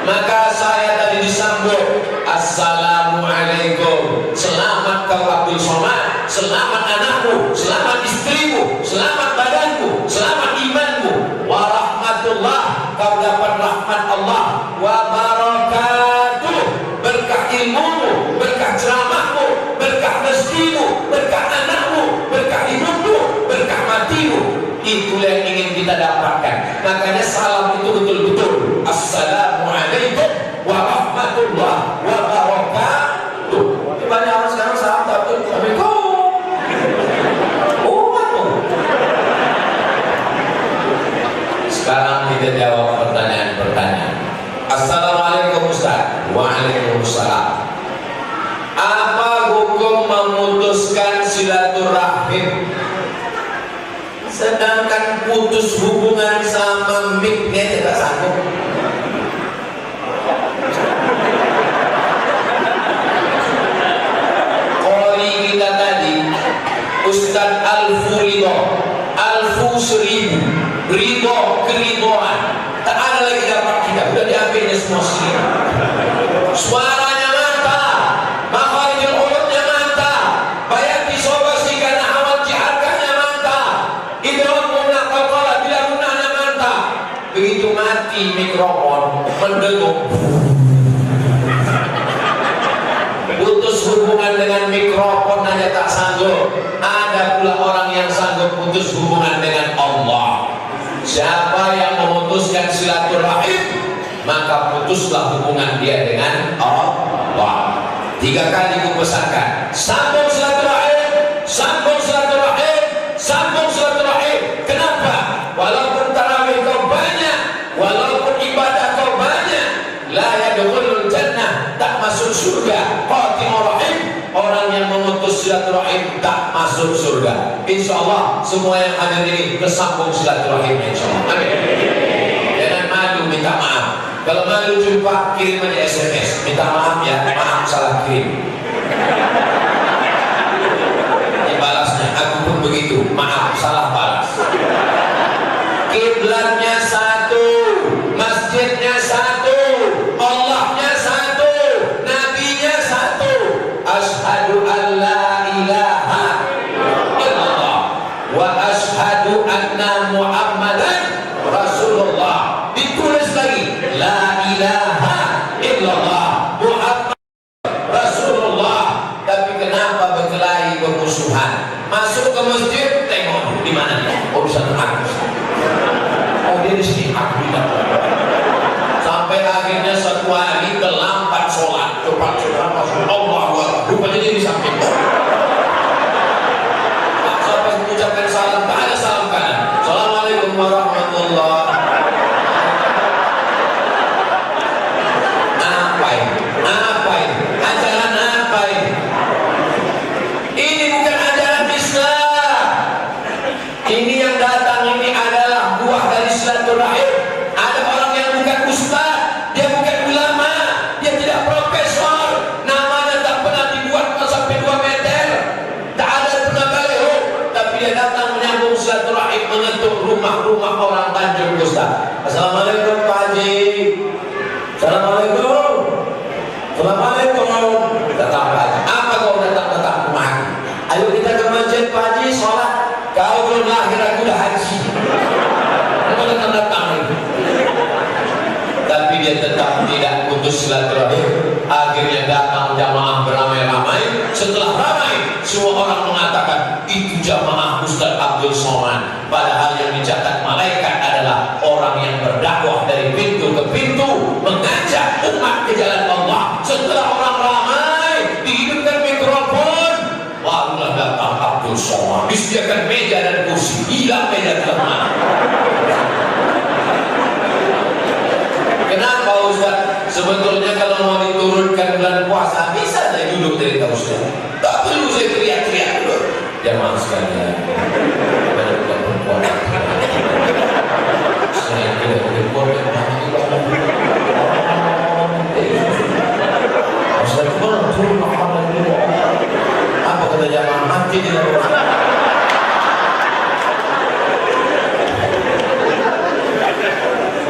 Maka saya tadi disambut, assalamualaikum, selamat kau Abdul Somad, selamat anakmu, selamat istrimu, selamat badanmu, selamat imanmu, warahmatullah, kau dapat rahmat Allah, wabarakatuh, berkah ilmumu, berkah ceramahmu, berkah rezekimu, berkah anakmu, berkah hidupmu, berkah matimu. Itulah yang ingin kita dapatkan. Makanya salam itu betul-betul assalamualaikum warahmatullahi wabarakatuh. Banyak orang sekarang salam tapi sekarang kita jawab pertanyaan-pertanyaan. Assalamualaikum Ustaz. Waalaikumsalam. Apa hukum memutuskan silaturahim sedangkan putus hubungan sama miknya tidak sanggup? Kali kita tadi Ustaz Alfu Ridho, Alfu 1000, Ridho keridoan, tak ada lagi dapat kita, sudah diambilnya semua sini. Suaranya mantap, makharijul hurufnya mantap, bayati sobasi karena awal jiharkanya mantap, idromu nakal bila gunanya mantap. Begitu mati mikrofon mendengung, putus hubungan dengan mikrofon aja tak sanggup. Ada pula orang yang sanggup putus hubungan dengan Allah. Siapa yang memutuskan silaturahim, maka putuslah hubungan dia dengan Allah. 3 kali kupesankan, sambung silaturahim, sambung silaturahim, sambung silaturahim. Kenapa? Walaupun tarawih kau banyak, walaupun ibadah kau banyak, la yadkhulul jannah, tak masuk surga. Qatimur rahim, orang yang memutus silaturahim tak masuk surga. Insyaallah semua yang hadir ini bersambung silaturahim insyaallah. Amin. Jangan malu minta maaf. Kalau malu jumpa kirim aja SMS, minta maaf ya, maaf salah kirim. Dibalasnya, aku pun begitu, maaf salah balas. Kiblatnya satu, masjidnya satu, Allahnya satu, nabinya satu. Asyhadu an la ilaha illallah wa asyhadu anna Muhammadan Rasulullah. Ditulis lagi, la ilaha illallah Muhammad Rasulullah. Tapi kenapa berkelahi bermusuhan? Masuk ke masjid, tengok di mana dia? Urusan aku. Oh dia di sini, aku di mana? Sampai akhirnya satu hari terlambat sholat, cepat masuk Allah, rupanya dia di samping. Sampai mengucapkan salam, tak ada salam kanan. Assalamualaikum warahmatullahi. Apa ini? Apa ini? Ajaran apa ini? Ini bukan ajaran Islam. Ini yang datang ini adalah buah dari silaturahim. Ada orang yang bukan ustaz, dia bukan ulama, dia tidak profesor, namanya tak pernah dibuat sampai 2 meter, tak ada pernah baleho, tapi dia datang menyambung silaturahim, mengetuk rumah-rumah orang Tanjung Gusta. Assalamualaikum Pak Haji. Assalamualaikum. Assalamualaikum. Datang Pak Haji. Apa kau datang rumah? Ayo kita ke masjid Pak Haji, sholat. Kau belum lahir, aku dah haji. Kau datang itu. Tapi dia tetap tidak putus silaturahim. Akhirnya datang jamaah beramai-ramai. Setelah ramai, semua orang mengatakan itu jamaah ruangan, padahal yang dicatat malaikat adalah orang yang berdakwah dari pintu ke pintu, mengajak umat ke jalan Allah. Setelah orang ramai dihidupkan mikrofon, barulah datang Abdul Somad, disediakan meja dan kursi, hilang meja teman. Kenapa Ustaz? Sebetulnya kalau mau diturunkan bulan puasa bisa saya duduk dari Ustaz. Tak perlu saya teriak-teriak dulu. Jamaah sekalian, pada bukan perempuan. Saya tidak perempuan yang Ustaz itu kan turun makan dulu. Apa kata jamaah mati di dalam?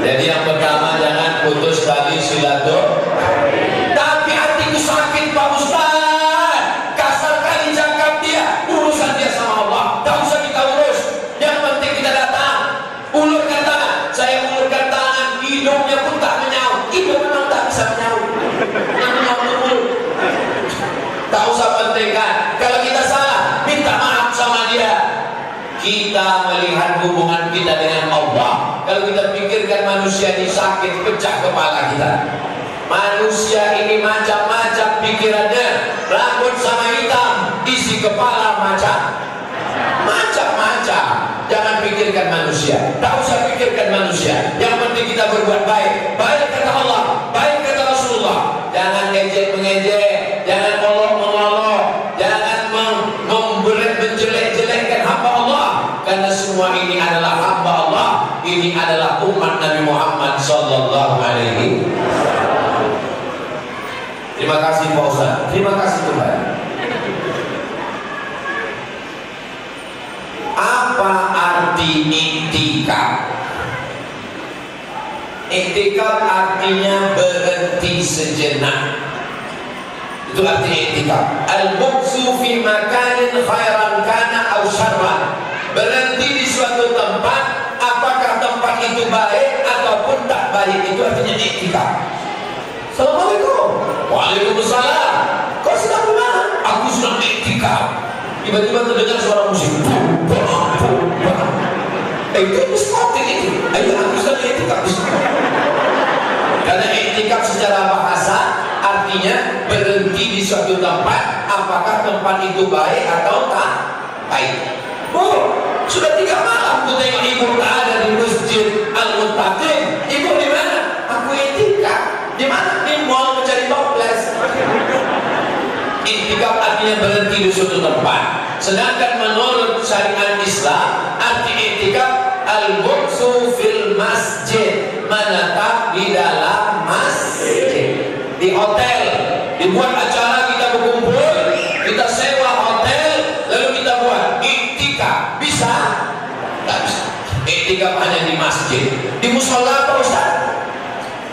Jadi yang pertama, jangan putus tali silaturahmi. Tapi hatiku sakit Pak Ustaz, kasar kali cakap dia, urusan dia sama Allah, tak usah kita urus. Yang penting kita datang, ulurkan tangan. Saya ulurkan tangan, hidungnya pun tak menyaut. Hidung memang tak bisa menyaut. Yang menyaut mulut. Tak usah pentingkan. Kalau kita salah, minta maaf sama dia. Kita melihat hubungan kita dengan Allah. Kalau kita pikirkan manusia ini sakit, pecah kepala kita. Manusia ini macam-macam pikirannya. Rambut sama hitam, isi kepala macam-macam. Jangan pikirkan manusia, tak usah pikirkan manusia. Yang penting kita berbuat baik. Baik kata Allah, baik kata Rasulullah. Jangan ejek-mengejek, jangan olok-mengolok, jangan menjelek-jelekkan hamba Allah. Karena semua ini adalah hamba Allah. Ini adalah umat Nabi Muhammad sallallahu alaihi wasallam. Terima kasih Pak Ustaz. Terima kasih Tuhan. Apa arti iktikaf? Iktikaf artinya berhenti sejenak. Itu artinya iktikaf. Al-muksu fi makanin khairan kana aw syarran. Berhenti di suatu tempat, apakah tempat itu baik ataupun tak baik, itu artinya iktikaf. Assalamualaikum. Waalaikumsalam. Kau sedang di mana? Aku sedang iktikaf. Tiba-tiba terdengar suara musik. Itu diskotik itu. Ayo, aku sedang iktikaf. Karena iktikaf secara bahasa artinya berhenti di suatu tempat, apakah tempat itu baik atau tak baik. Oh, sudah 3 malam aku tengok ibu tak ada di masjid Al-Muttaqin. Ibu di mana? Aku iktikaf. Di mana? Di mall mencari toples. Iktikaf artinya berhenti di suatu tempat. Sedangkan menurut syariat Islam, arti iktikaf al-muksu fil masjid, menetap di dalam masjid. Di hotel, dibuat acara, kita berkumpul, kita sewa hotel, lalu kita buat iktikaf. Bisa? Tak bisa. Iktikaf hanya di masjid. Di musola apa Ustaz?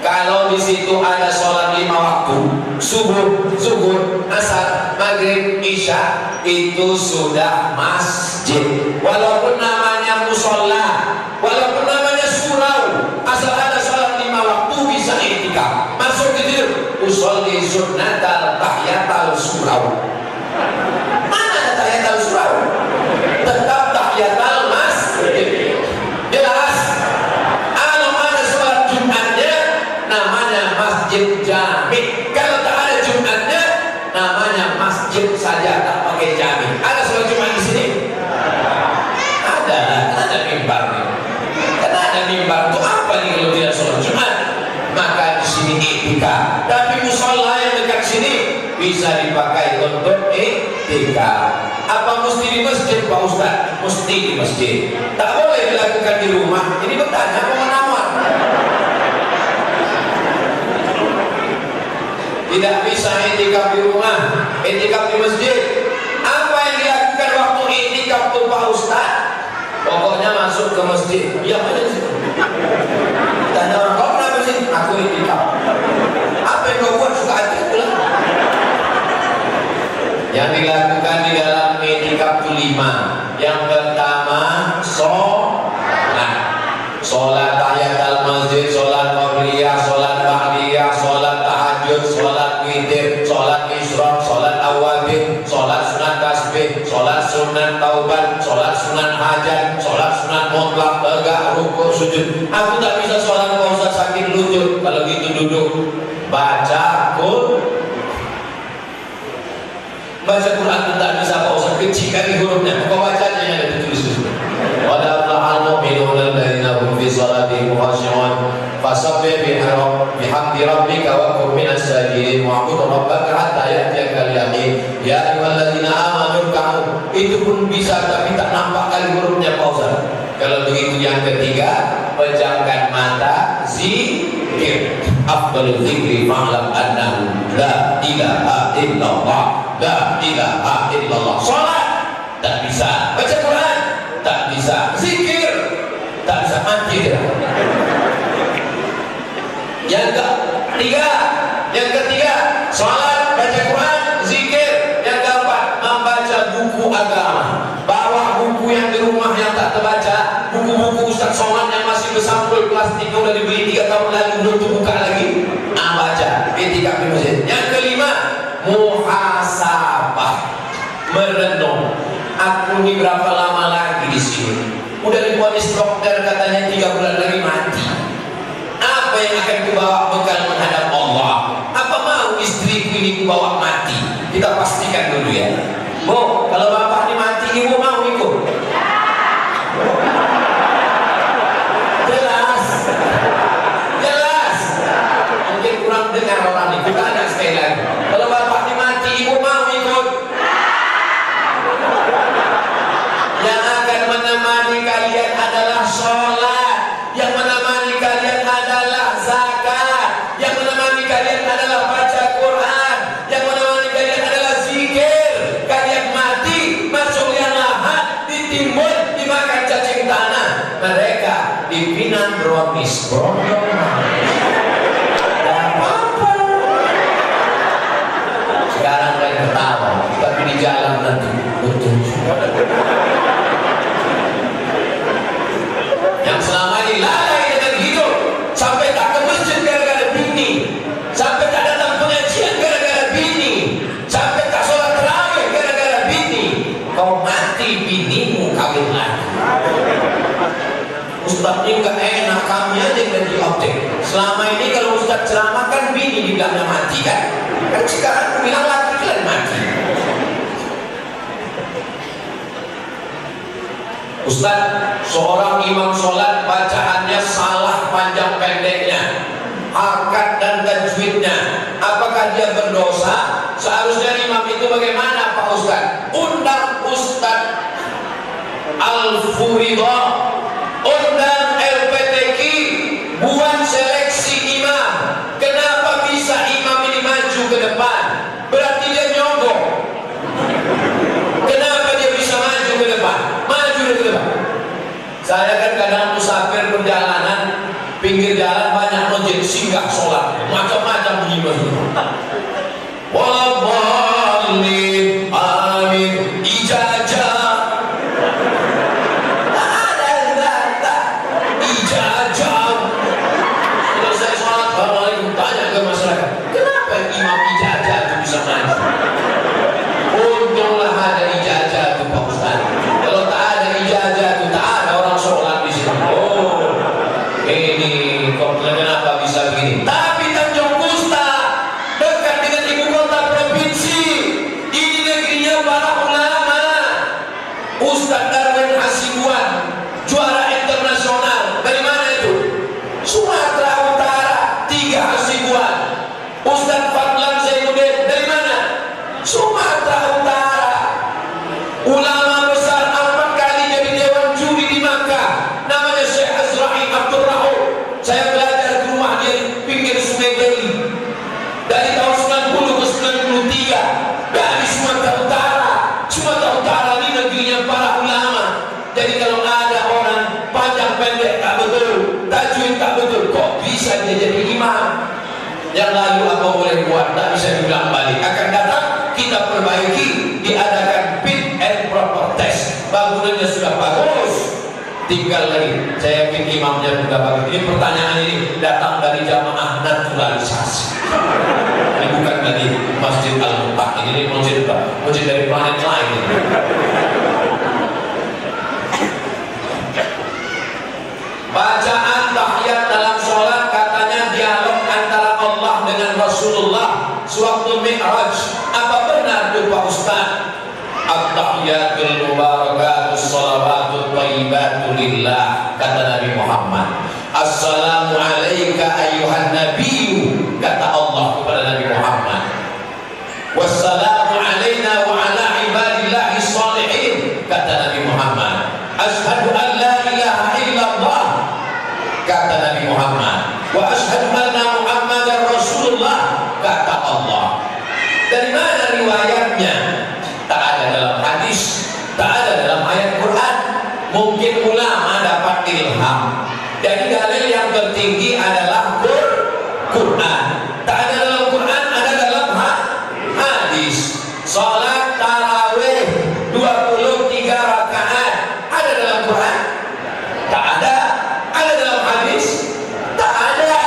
Kalau di situ ada sholat 5 waktu, subuh, zuhur, asar, maghrib, isya, itu sudah masjid. Walaupun namanya musola, walaupun namanya surau, asal ada sholat 5 waktu bisa iktikaf. Masuk gitu. Usolli sunnatal tahiyatal surau. Mana ada tahiyatal surau? Tetap tahiyatal masjid. Jelas? Kalau ada sholat Jumatnya, namanya masjid jami. Kalau tak ada Jumatnya, namanya masjid saja, tak pakai jami. Ada sholat Jumat di sini? Ada. Ada mimbar nih. Karena ada mimbar itu apa nih kalau tidak sholat Jumat? Maka di sini iktikaf. Tapi musola yang dekat sini bisa dipakai untuk iktikaf. Apa mesti di masjid Pak Ustaz? Mesti di masjid. Tak boleh dilakukan di rumah. Ini bertanya apa menawar? Tidak bisa iktikaf di rumah, iktikaf di masjid. Apa yang dilakukan waktu iktikaf itu Pak Ustaz? Pokoknya masuk ke masjid. Diam aja sih. Tanya orang, kau kenapa sih? Aku iktikaf. Apa yang kau buat? Suka hati itulah. Yang dilakukan di dalam iktikaf itu 5. Yang pertama, sholat tahiyatul masjid, sholat qabliyah, sholat ba'diyah, sholat tahajud, sholat witir, sholat isyraq, sholat awabin, sholat sunat tasbih, sholat sunat taubat, sholat sholat sunat hajat, sholat sunat mutlak, tegak, rukuk, sujud. Aku tak bisa sholat Pak Ustaz, sakit lutut. Kalau gitu duduk, baca baca Quran itu tak bisa Pak Ustaz, kecil kali hurufnya. Kau baca aja yang ada ditulis itu. Wala ta'al mu'minuna alladziina hum fi salatihim khashi'un fasabbih bihamdi rabbika wa kum minas sajidin wa'bud rabbaka hatta ya'tiyakal yaqin. Ya ayyuhalladzina amanu ruk'u. Itu pun bisa tapi tak nampak kali hurufnya Pak Ustaz. Kalau begitu yang ketiga, pejamkan mata, zikir. Afdalul zikri fa'lam annahu la ilaha illallah. La ilaha illallah. Salat tak bisa, baca Quran tak bisa, zikir tak bisa, mati dia. Yang ketiga, salat, baca Quran, zikir. Yang keempat, membaca buku agama. Bawa buku yang di rumah yang tak terbaca, buku-buku Ustaz Somad yang masih bersampul plastik udah dibeli 3 tahun lalu belum terbuka lagi. Baca, etika di masjid. Yang kelima, muhasabah, merenung. Aku ini berapa lama lagi di sini? Udah diponis dokter katanya 3 bulan lagi mati. Apa yang akan kubawa bekal menghadap Allah? Apa mau istriku ini kubawa mati? Kita pastikan dulu ya. Bu, kalau bapak ini mati, ibu mau ikut? Jelas. Mungkin kurang dengar orang ini. Kita ada sekali lagi. Kalau bapak ini mati, ibu mau ikut? Yang akan menemani kalian adalah sholat, yang menemani kalian adalah zakat, yang menemani kalian adalah baca Quran, yang menemani kalian adalah zikir. Kalian mati, masuk liang lahat, ditimbun, dimakan cacing tanah. Mereka dipinang bromis, sekarang kalian ketawa, tapi di jalan nanti betul. Yang selama ini lalai dengan hidup, sampai tak ke masjid gara-gara bini, sampai tak datang pengajian gara-gara bini, sampai tak sholat tarawih gara-gara bini. Kau mati, binimu kawin lagi. Ustaz ini gak enak, kami aja yang jadi objek. Selama ini kalau Ustaz ceramah kan bini dibilangnya mati kan? Kan sekarang aku bilang laki kalian mati. Ustaz, seorang imam sholat bacaannya salah panjang pendeknya, harkat dan tajwidnya. Apakah dia berdosa? Seharusnya imam itu bagaimana Pak Ustaz? Undang Ustaz Al-Furidah, undang LPTQ, buat seleksi imam. Kenapa bisa imam ini maju ke depan? Berarti dia nyogok. Kenapa dia bisa maju ke depan? Maju ke depan. Saya kan kadang musafir perjalanan, pinggir jalan banyak masjid, singgah sholat, macam-macam bunyi masjid. Wallahualim, amin, ijazah. Yang lalu apa boleh buat, tak bisa diulang balik. Akan datang kita perbaiki, diadakan fit and proper test. Bangunannya sudah bagus, tinggal lagi. Saya yakin imamnya sudah bagus. Ini pertanyaan ini datang dari jamaah naturalisasi. Ini bukan dari Masjid Al-Muttaq, ini masjid dari planet lain. thayyibatu lillah, kata Nabi Muhammad. Assalamu alayka ayyuhan nabiyyu, kata Allah kepada Nabi Muhammad. Wassalamu alayna wa ala ibadillahi shalihin, kata Nabi Muhammad. Asyhadu an la ilaha illallah, kata Nabi Muhammad. Wa asyhadu anna Muhammadar Rasulullah, kata Allah. Dari mana riwayatnya? Tak ada dalam hadis, tak ada dalam ayat Quran. Mungkin ulama dapat ilham. Jadi dalil yang tertinggi adalah Quran. Tak ada dalam Quran, ada dalam hadis. Salat tarawih 23 rakaat, ada dalam Quran? Tak ada. Ada dalam hadis? Tak ada.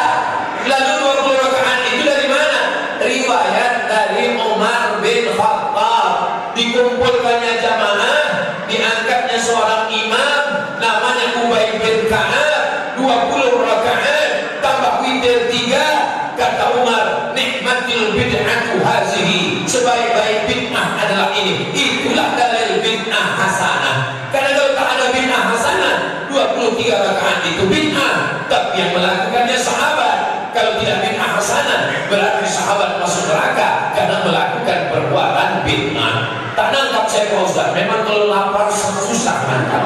Lalu 20 rakaat itu dari mana? Riwayat dari Umar bin Khattab. Dikumpulkannya jamaah, diangkatnya seorang imam namanya Ubay bin Ka'ab, 20 rakaat tambah witir 3. Kata Umar, nikmatil bid'atu hazihi, sebaik-baik bid'ah adalah ini. Itulah dalil bid'ah hasanah. Karena kalau tak ada bid'ah hasanah, 23 rakaat itu bid'ah, tapi yang melakukannya sahabat. Kalau tidak bid'ah hasanah, berarti sahabat masuk neraka karena melakukan perbuatan bid'ah. Tak nangkap saya Pak Ustaz, memang kalau lapar susah nangkap.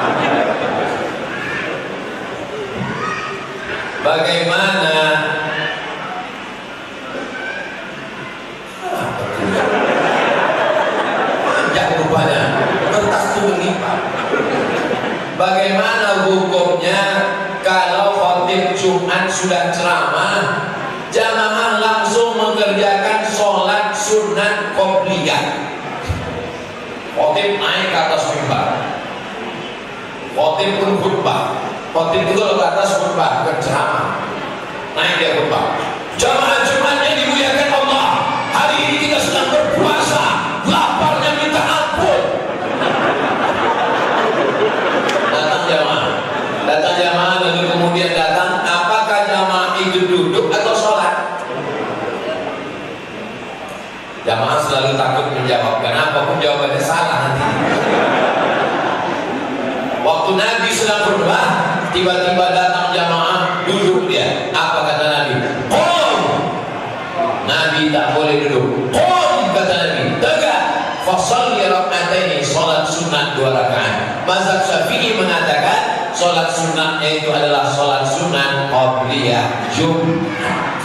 Bagaimana panjang rupanya, kertas itu berlipat. Bagaimana hukumnya kalau khotib Jumat sudah ceramah, jamaah langsung mengerjakan sholat sunat qobliyah? Khotib naik ke atas mimbar, khotib pun khutbah. Khotib itu kalau ke atas khutbah, bukan ceramah, naik dia khutbah. Jamaah Jumatnya dimuliakan Allah, hari ini kita sedang berpuasa, laparnya minta ampun. Datang jamaah lalu kemudian datang, apakah jamaah itu duduk atau sholat? Jamaah selalu takut menjawab, kenapa pun jawabannya salah nanti. Waktu Nabi sedang berdoa, tiba-tiba datang jamaah, duduk dia. Apa kata Nabi? Qum. Nabi tak boleh duduk. Qum, kata Nabi, tegak. Fashalli rak'ataini, salat sunat 2 rakaat. Mazhab Syafi'i mengatakan salat sunatnya itu adalah salat sunat qabliyah Jumat.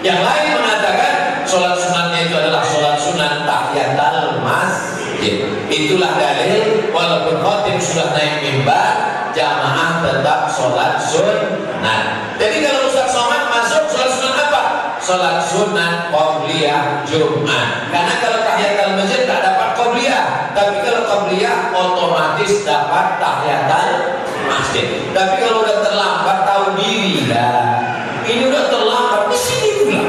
Yang lain mengatakan salat sunatnya itu adalah salat sunat tahiyatul masjid. Itulah dalil, walaupun khotib sudah naik mimbar, jamaah tetap salat sunat. Jadi kalau Ustaz Somad masuk salat sunat apa? Salat sunat qabliyah Jumat. Karena kalau tahiyatul masjid tak dapat qabliyah, tapi kalau qabliyah otomatis dapat tahiyatul masjid. Tapi kalau udah terlambat tahu diri lah. Ini udah terlambat di sini pula.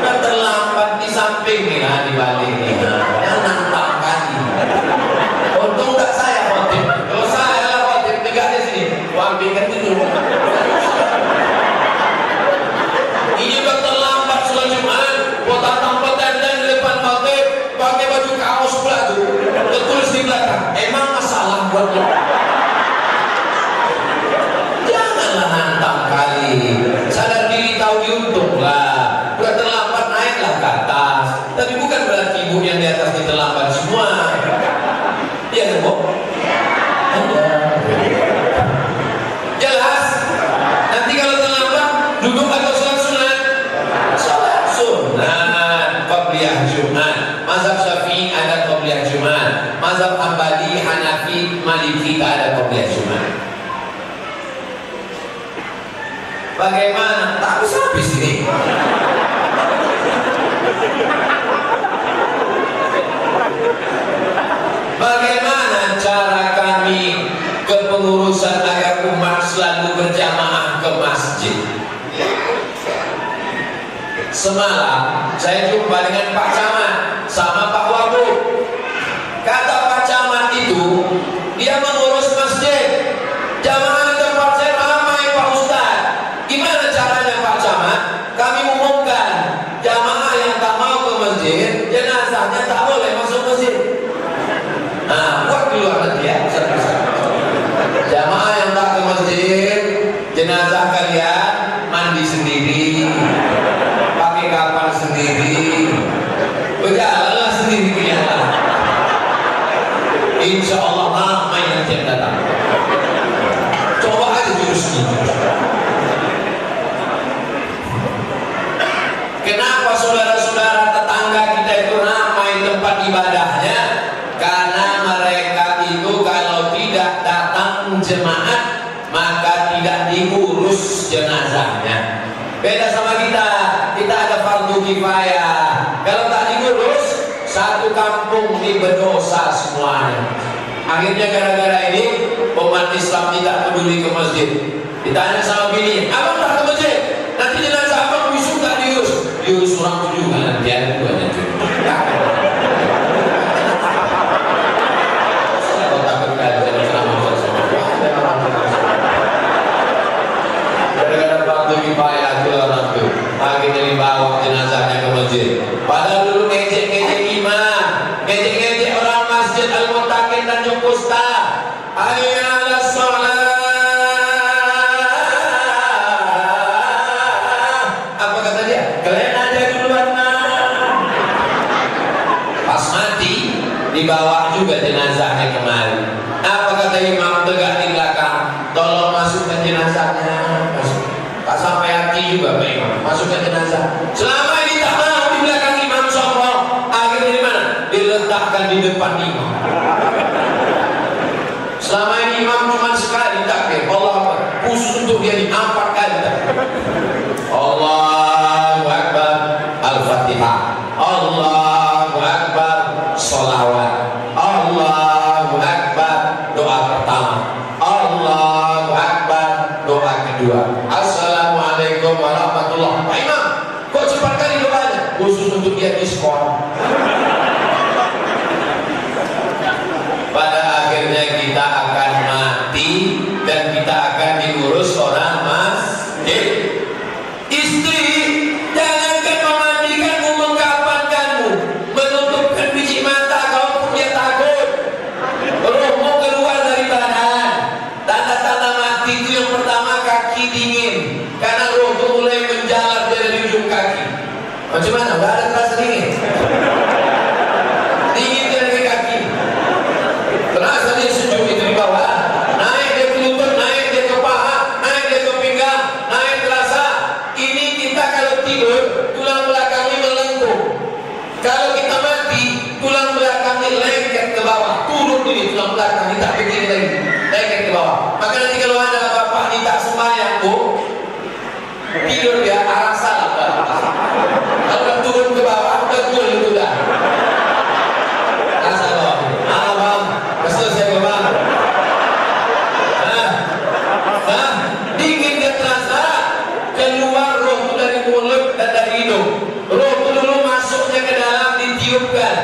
Udah terlambat di samping nih, di balik nih. Yang nantang kaki. Untung tak saya khotib. Kalau saya adalah khotib, tegak di sini. Wampingkan dulu. Ini udah terlambat sholat Jumat. Potong petendang di depan khotib, pakai baju kaos pula tuh. Tertulis di belakang. Emang masalah buat lo? Janganlah nantang kali. Sadar diri, tahu diuntung lah. Udah terlambat, naiklah ke atas. Tapi bukan berarti ibu yang di atas ini terlambat semua. Iya kan, Bu? Jelas? Nanti kalau terlambat, duduk atau sholat sunat? Sholat sunat qabliyah Jumat. Mazhab Syafi'i ada qabliyah Jumat. Mazhab Hambali, Hanafi, Maliki tak ada qabliyah Jumat. Bagaimana? Tak bisa habis ini. Bagaimana cara kami kepengurusan agar umat selalu berjamaah ke masjid? Semalam saya jumpa dengan Pak Camat sama Pak Wagub. Kata Pak Camat itu, dia mengurus masjid. Jamaah di tempat saya ramai Pak Ustaz. Gimana caranya Pak Camat? Kami umumkan jamaah yang tak mau ke masjid, jenazahnya ibadahnya, karena mereka itu kalau tidak datang jemaah maka tidak diurus jenazahnya. Beda sama kita, kita ada fardu kifayah. Kalau tak diurus, satu kampung ini berdosa semuanya. Akhirnya gara-gara ini umat Islam tidak peduli ke masjid. Ditanya sama bini, abang tak ke masjid? Nanti jenazah abang busuk tak diurus? Diurus orang tujuh kan nanti ada duanya cuy. Gara-gara fardu kifayah itu orang tuh. Akhirnya dibawa jenazahnya ke masjid. Padahal dulu ngejek-ngejek imam, ngejek-ngejek orang masjid Al-Muttaqin dan Jukusta. Hayya 'alas shalah. Apa kata dia? Kalian aja duluan. Pas mati dibawa juga jenazahnya kemari. Apa kata imam tegak di belakang? Tolong masukkan jenazahnya. Tak sampai hati juga Pak Imam, masukkan jenazah. Selama ini tak mau di belakang imam sombong, akhirnya di mana? Diletakkan di depan imam. Selama ini imam cuma sekali takbir, Allah Akbar, khusus untuk dia 4 kali takbir. Allahu Akbar, Al-Fatihah. Allahu Akbar, sholawat. Allahu Akbar, doa pertama. Allahu Akbar, doa kedua. Assalamualaikum warahmatullahi wabarakatuh. Pak Imam, kok cepat kali doanya? Khusus untuk dia diskon. Pada akhirnya kita akan mati dan kita akan diurus orang masjid. Istri, jangankan memandikanmu, mengkafankanmu, menutupkan biji mata, kau punya takut rohmu keluar dari badan. Tanda-tanda mati itu yang pertama, kaki dingin, karena roh itu mulai menjalar dari ujung kaki. Macam mana? Udah ada terasa dingin? Dingin dari kaki. Terasa dia sejuk itu di bawah. Naik dia ke lutut, naik dia ke paha, naik dia ke pinggang, naik terasa. Ini kita kalau tidur, tulang belakangnya melengkung. Kalau kita mati, tulang belakangnya lengket ke bawah. Turun ini tulang belakang, tak begini lagi, lengket ke bawah. Maka nanti kalau ada bapak ini tak sembahyang, tidur dia arah salah. Kalau udah turun ke bawah, udah turun itu dah. Rasa bawah. Bang, betul saya bang. Dingin dia terasa, keluar roh itu dari mulut dan dari hidung. Roh itu dulu masuknya ke dalam, ditiupkan.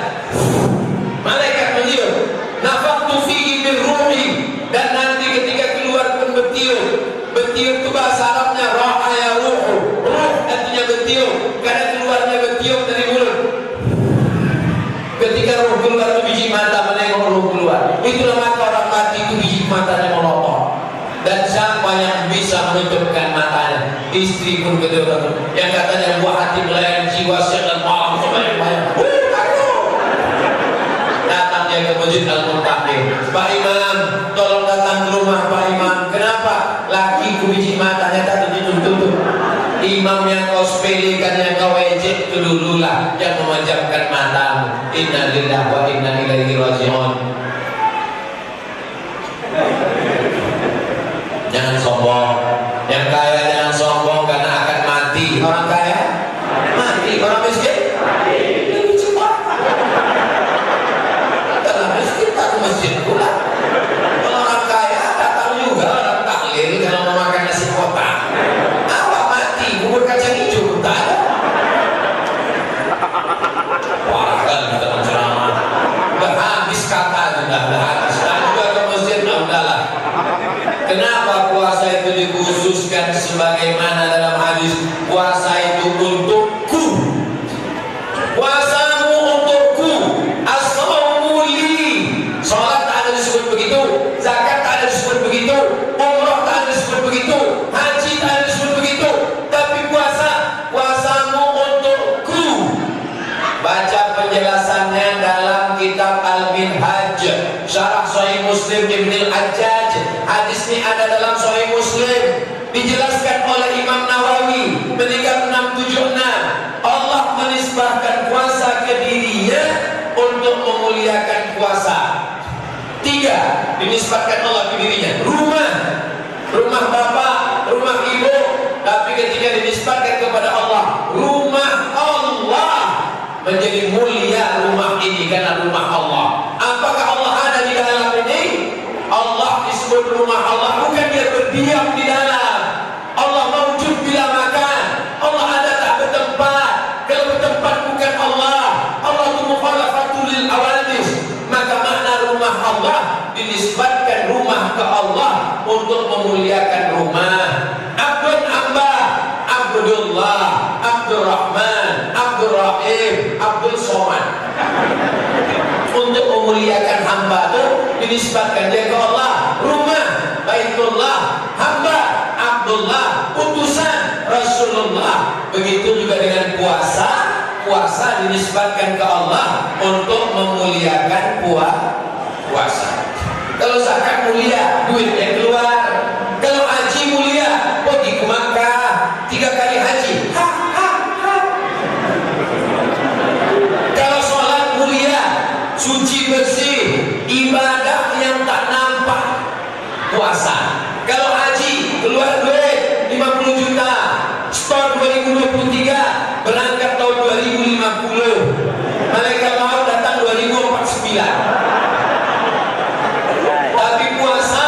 Malaikat meniup. Nafaktu fihi min ruhi, dan nanti ketika keluar pun bertiup. Bertiup itu bahasa Arabnya ra'a ya ruhu. Ruh artinya bertiup, karena keluarnya bertiup dari mulut. Ketika roh keluar itu biji mata menengok roh keluar. Itulah mata orang mati itu biji matanya melotot. Dan siapa yang bisa menutupkan matanya? Istri pun betul-betul. Yang katanya buah hati melayani jiwa siang dan malam sebanyak-banyak. Datang dia ke masjid Al-Muttaqin. Pak Imam, tolong datang ke rumah Pak Imam. Kenapa? Lakiku biji matanya tadi ditutup. Imam yang kau sepelekan, yang kau ejek itu dululah yang memejamkan matamu. Inna lillahi wa inna ilaihi raji'un. Jangan sombong. Yang kaya jangan sombong karena akan mati. Orang kaya mati, orang miskin lebih cepat. Kalau miskin tak ke masjid pula. Kalau orang kaya datang juga orang tahlil kalau mau makan nasi kotak. Apa mati? Bubur kacang hijau tak ada. Wah kan kita menceramah. Udah habis kata sudah habis. Dan juga ke masjid, udahlah. Kenapa puasa itu dikhususkan sebagaimana dalam hadis? Puasa itu untukku. Puasamu untukku. As-shaumu li. Salat tak ada disebut begitu, zakat tak ada disebut begitu, umrah tak ada disebut begitu, haji tak ada disebut begitu. Tapi puasamu untukku. Baca penjelasannya dalam kitab Al-Minhaj, Syarah Sahih Muslim Ibn Al-Hajjaj. Hadis ini ada dalam Sahih Muslim. Dijelaskan oleh Imam Nawawi meninggal 676. Allah menisbahkan puasa ke dirinya untuk memuliakan puasa. 3 dinisbatkan Allah ke dirinya. Rumah bapak, rumah ibu. Tapi ketika dinisbatkan kepada Allah, rumah Allah, menjadi mulia rumah ini karena rumah Allah. Apakah Allah ada di dalam ini? Allah disebut rumah Allah, bukan dia berdiam di dalam. Allah mawjud bila makan. Allah ada tak bertempat. Kalau bertempat bukan Allah. Allah itu mukhalafatul lil awadis. Maka makna rumah Allah dinisbatkan rumah ke Allah untuk memuliakan rumah. Abdul Amba, Abdullah, Abdurrahman, Abdurrahim, Abdul Somad. Untuk memuliakan hamba itu dinisbatkan dia ke Allah. Rumah, Baitullah, hamba, Abdullah, utusan Rasulullah. Begitu juga dengan puasa. Puasa dinisbatkan ke Allah untuk memuliakan puasa. Kalau zakat mulia, duitnya keluar. Kalau haji mulia, pergi ke Makkah 3 kali haji. Kalau sholat mulia, suci bersih, ibadah yang tak nampak. Puasa. Kalau haji, keluar duit 50 juta, store 2023, berangkat tahun 2050, malaikat maut datang 2049. Tapi puasa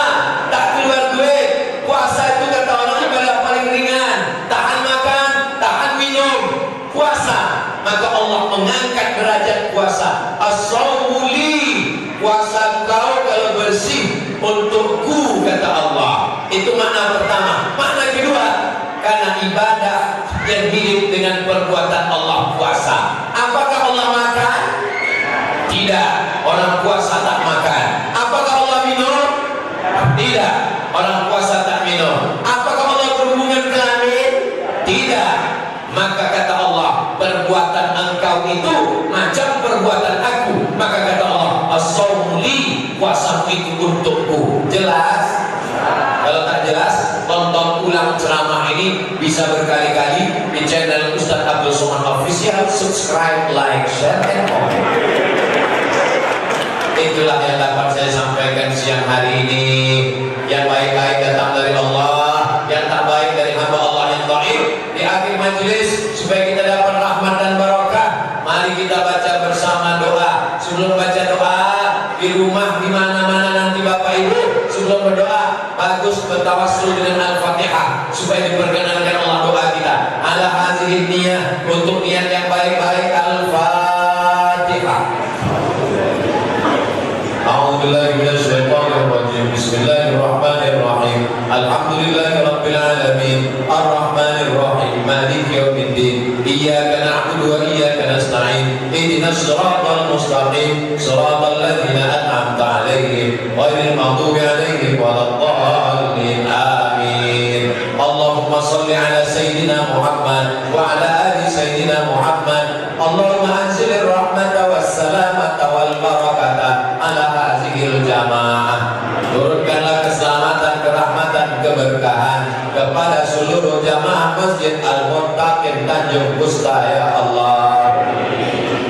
tak keluar duit. Puasa itu kata orang ibadah paling ringan, tahan makan, tahan minum. Puasa, maka Allah mengangkat derajat puasa. As-shaumu li, puasa kau kalau bersih untukku, kata Allah. Itu makna pertama. Makna kedua, karena ibadah yang hidup dengan perbuatan Allah puasa. Apakah Allah makan? Tidak. Orang puasa tak makan. Apakah Allah minum? Tidak. Orang puasa tak minum. Apakah Allah berhubungan kelamin? Tidak. Maka kata Allah, perbuatan engkau itu macam perbuatan aku. Maka kata Allah, as-shaumu li, puasa itu untukku. Jelas? Kalau tak jelas, tonton ulang ceramah ini bisa berkali-kali di channel Ustaz Abdul Somad Official. Subscribe, like, share, and comment. Itulah yang dapat saya sampaikan siang hari ini. Yang baik-baik datang dari Allah, yang tak baik dari hamba Allah yang dhaif. Di akhir majelis, supaya kita dapat rahmat dan barokah, mari kita baca bersama doa. Sebelum baca doa di rumah, di mana-mana nanti Bapak Ibu, sebelum berdoa bagus bertawassul dengan Al-Fatihah supaya diperkenankan Allah doa kita. Ala hazihi niyah, untuk niat yang baik-baik. Al-Fatihah. A'udzubillahi minasyaitonir rajim. Bismillahirrahmanirrahim. Alhamdulillahi rabbil alamin. Arrahmanir rahim. Maliki yaumiddin. Iyyaka na'budu wa iyyaka nasta'in. Ihdinas siratal mustaqim. Siratal ladzina an'amta 'alaihim ghairil maghdubi 'alaihim waladdallin. Amin. Allahumma shalli 'ala sayyidina Muhammad wa 'ala ali sayyidina Muhammad. Allahumma anzilir rahmata was salamata wal barakata 'ala hazihil jamaah. Turunkanlah keselamatan, kerahmatan, keberkahan kepada seluruh jamaah Masjid Al-Muttaqin Tanjung Kusta, ya Allah.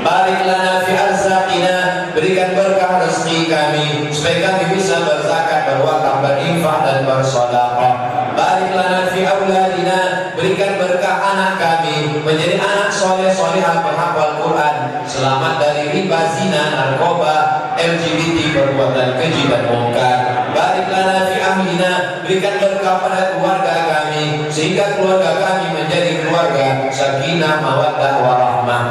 Barik lana fi arzaqina, berikan berkah rezeki kami supaya kami bisa berzakat, berwakaf, berinfak dan bersedekah. Barik lana fi auladina, berikan berkah anak kami menjadi anak soleh solehah penghafal Quran, selamat dari riba, zina, narkoba, LGBT, perbuatan keji dan mungkar. Barik lana fi ahlina, berikan berkah pada keluarga kami sehingga keluarga kami menjadi keluarga sakinah, mawaddah, warahmah.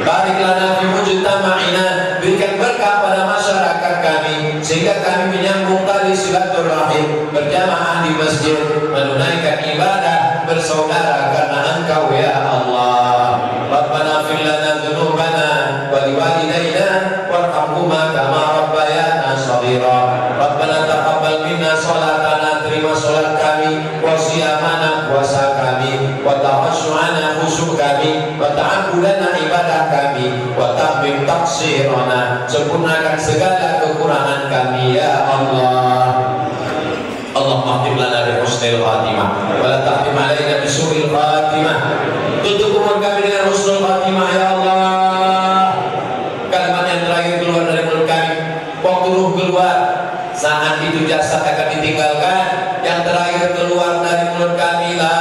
Barik lana fi mujtama'ina, berikan berkah pada masyarakat kami sehingga kami menyambung tali silaturahim, berjamaah di masjid, menunaikan ibadah bersaudara karena Engkau, ya Allah. Rabbana fir lana dzunubana wa liwalidayna warhamhuma kama rabbayana shaghira. Rabbana taqabbal minna salatana, terima salat kami, wa siyamana, puasa kami, wa tahassu'ana, khusyuk kami, wa ta'abbudana, ibadah kami, wa tahmim taqsirana, sempurnakan segala kekurangan kami, ya Allah. Allahumma khtim lana bi husnil khatimah wa la tahtim alaina bi su'il khatimah. Tutup umur kami dengan husnul khatimah, ya Allah. Kalimat yang terakhir keluar dari itu jasad akan ditinggalkan. Yang terakhir keluar dari mulut kami la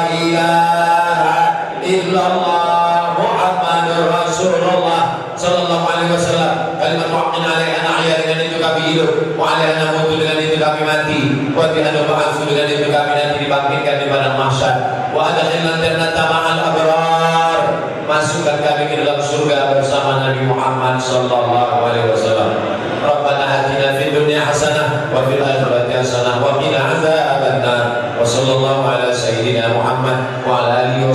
ilaha illallah Muhammadur Rasulullah sallallahu alaihi wasallam. Kalimat mu'min alaiha nahya, dengan itu kami hidup, wa alaiha namutu, dengan itu kami mati, wa biha nub'atsu, dengan itu kami nanti dibangkitkan di padang mahsyar. Wa adkhilna jannata ma'al abrar, masukkan kami ke dalam surga bersama Nabi Muhammad sallallahu alaihi wasallam. Rabbana atina fid dunya hasanah wa fil akhirati hasanah wa qina adzabannar. Wa sallallahu ala sayyidina Muhammad wa ala alihi wa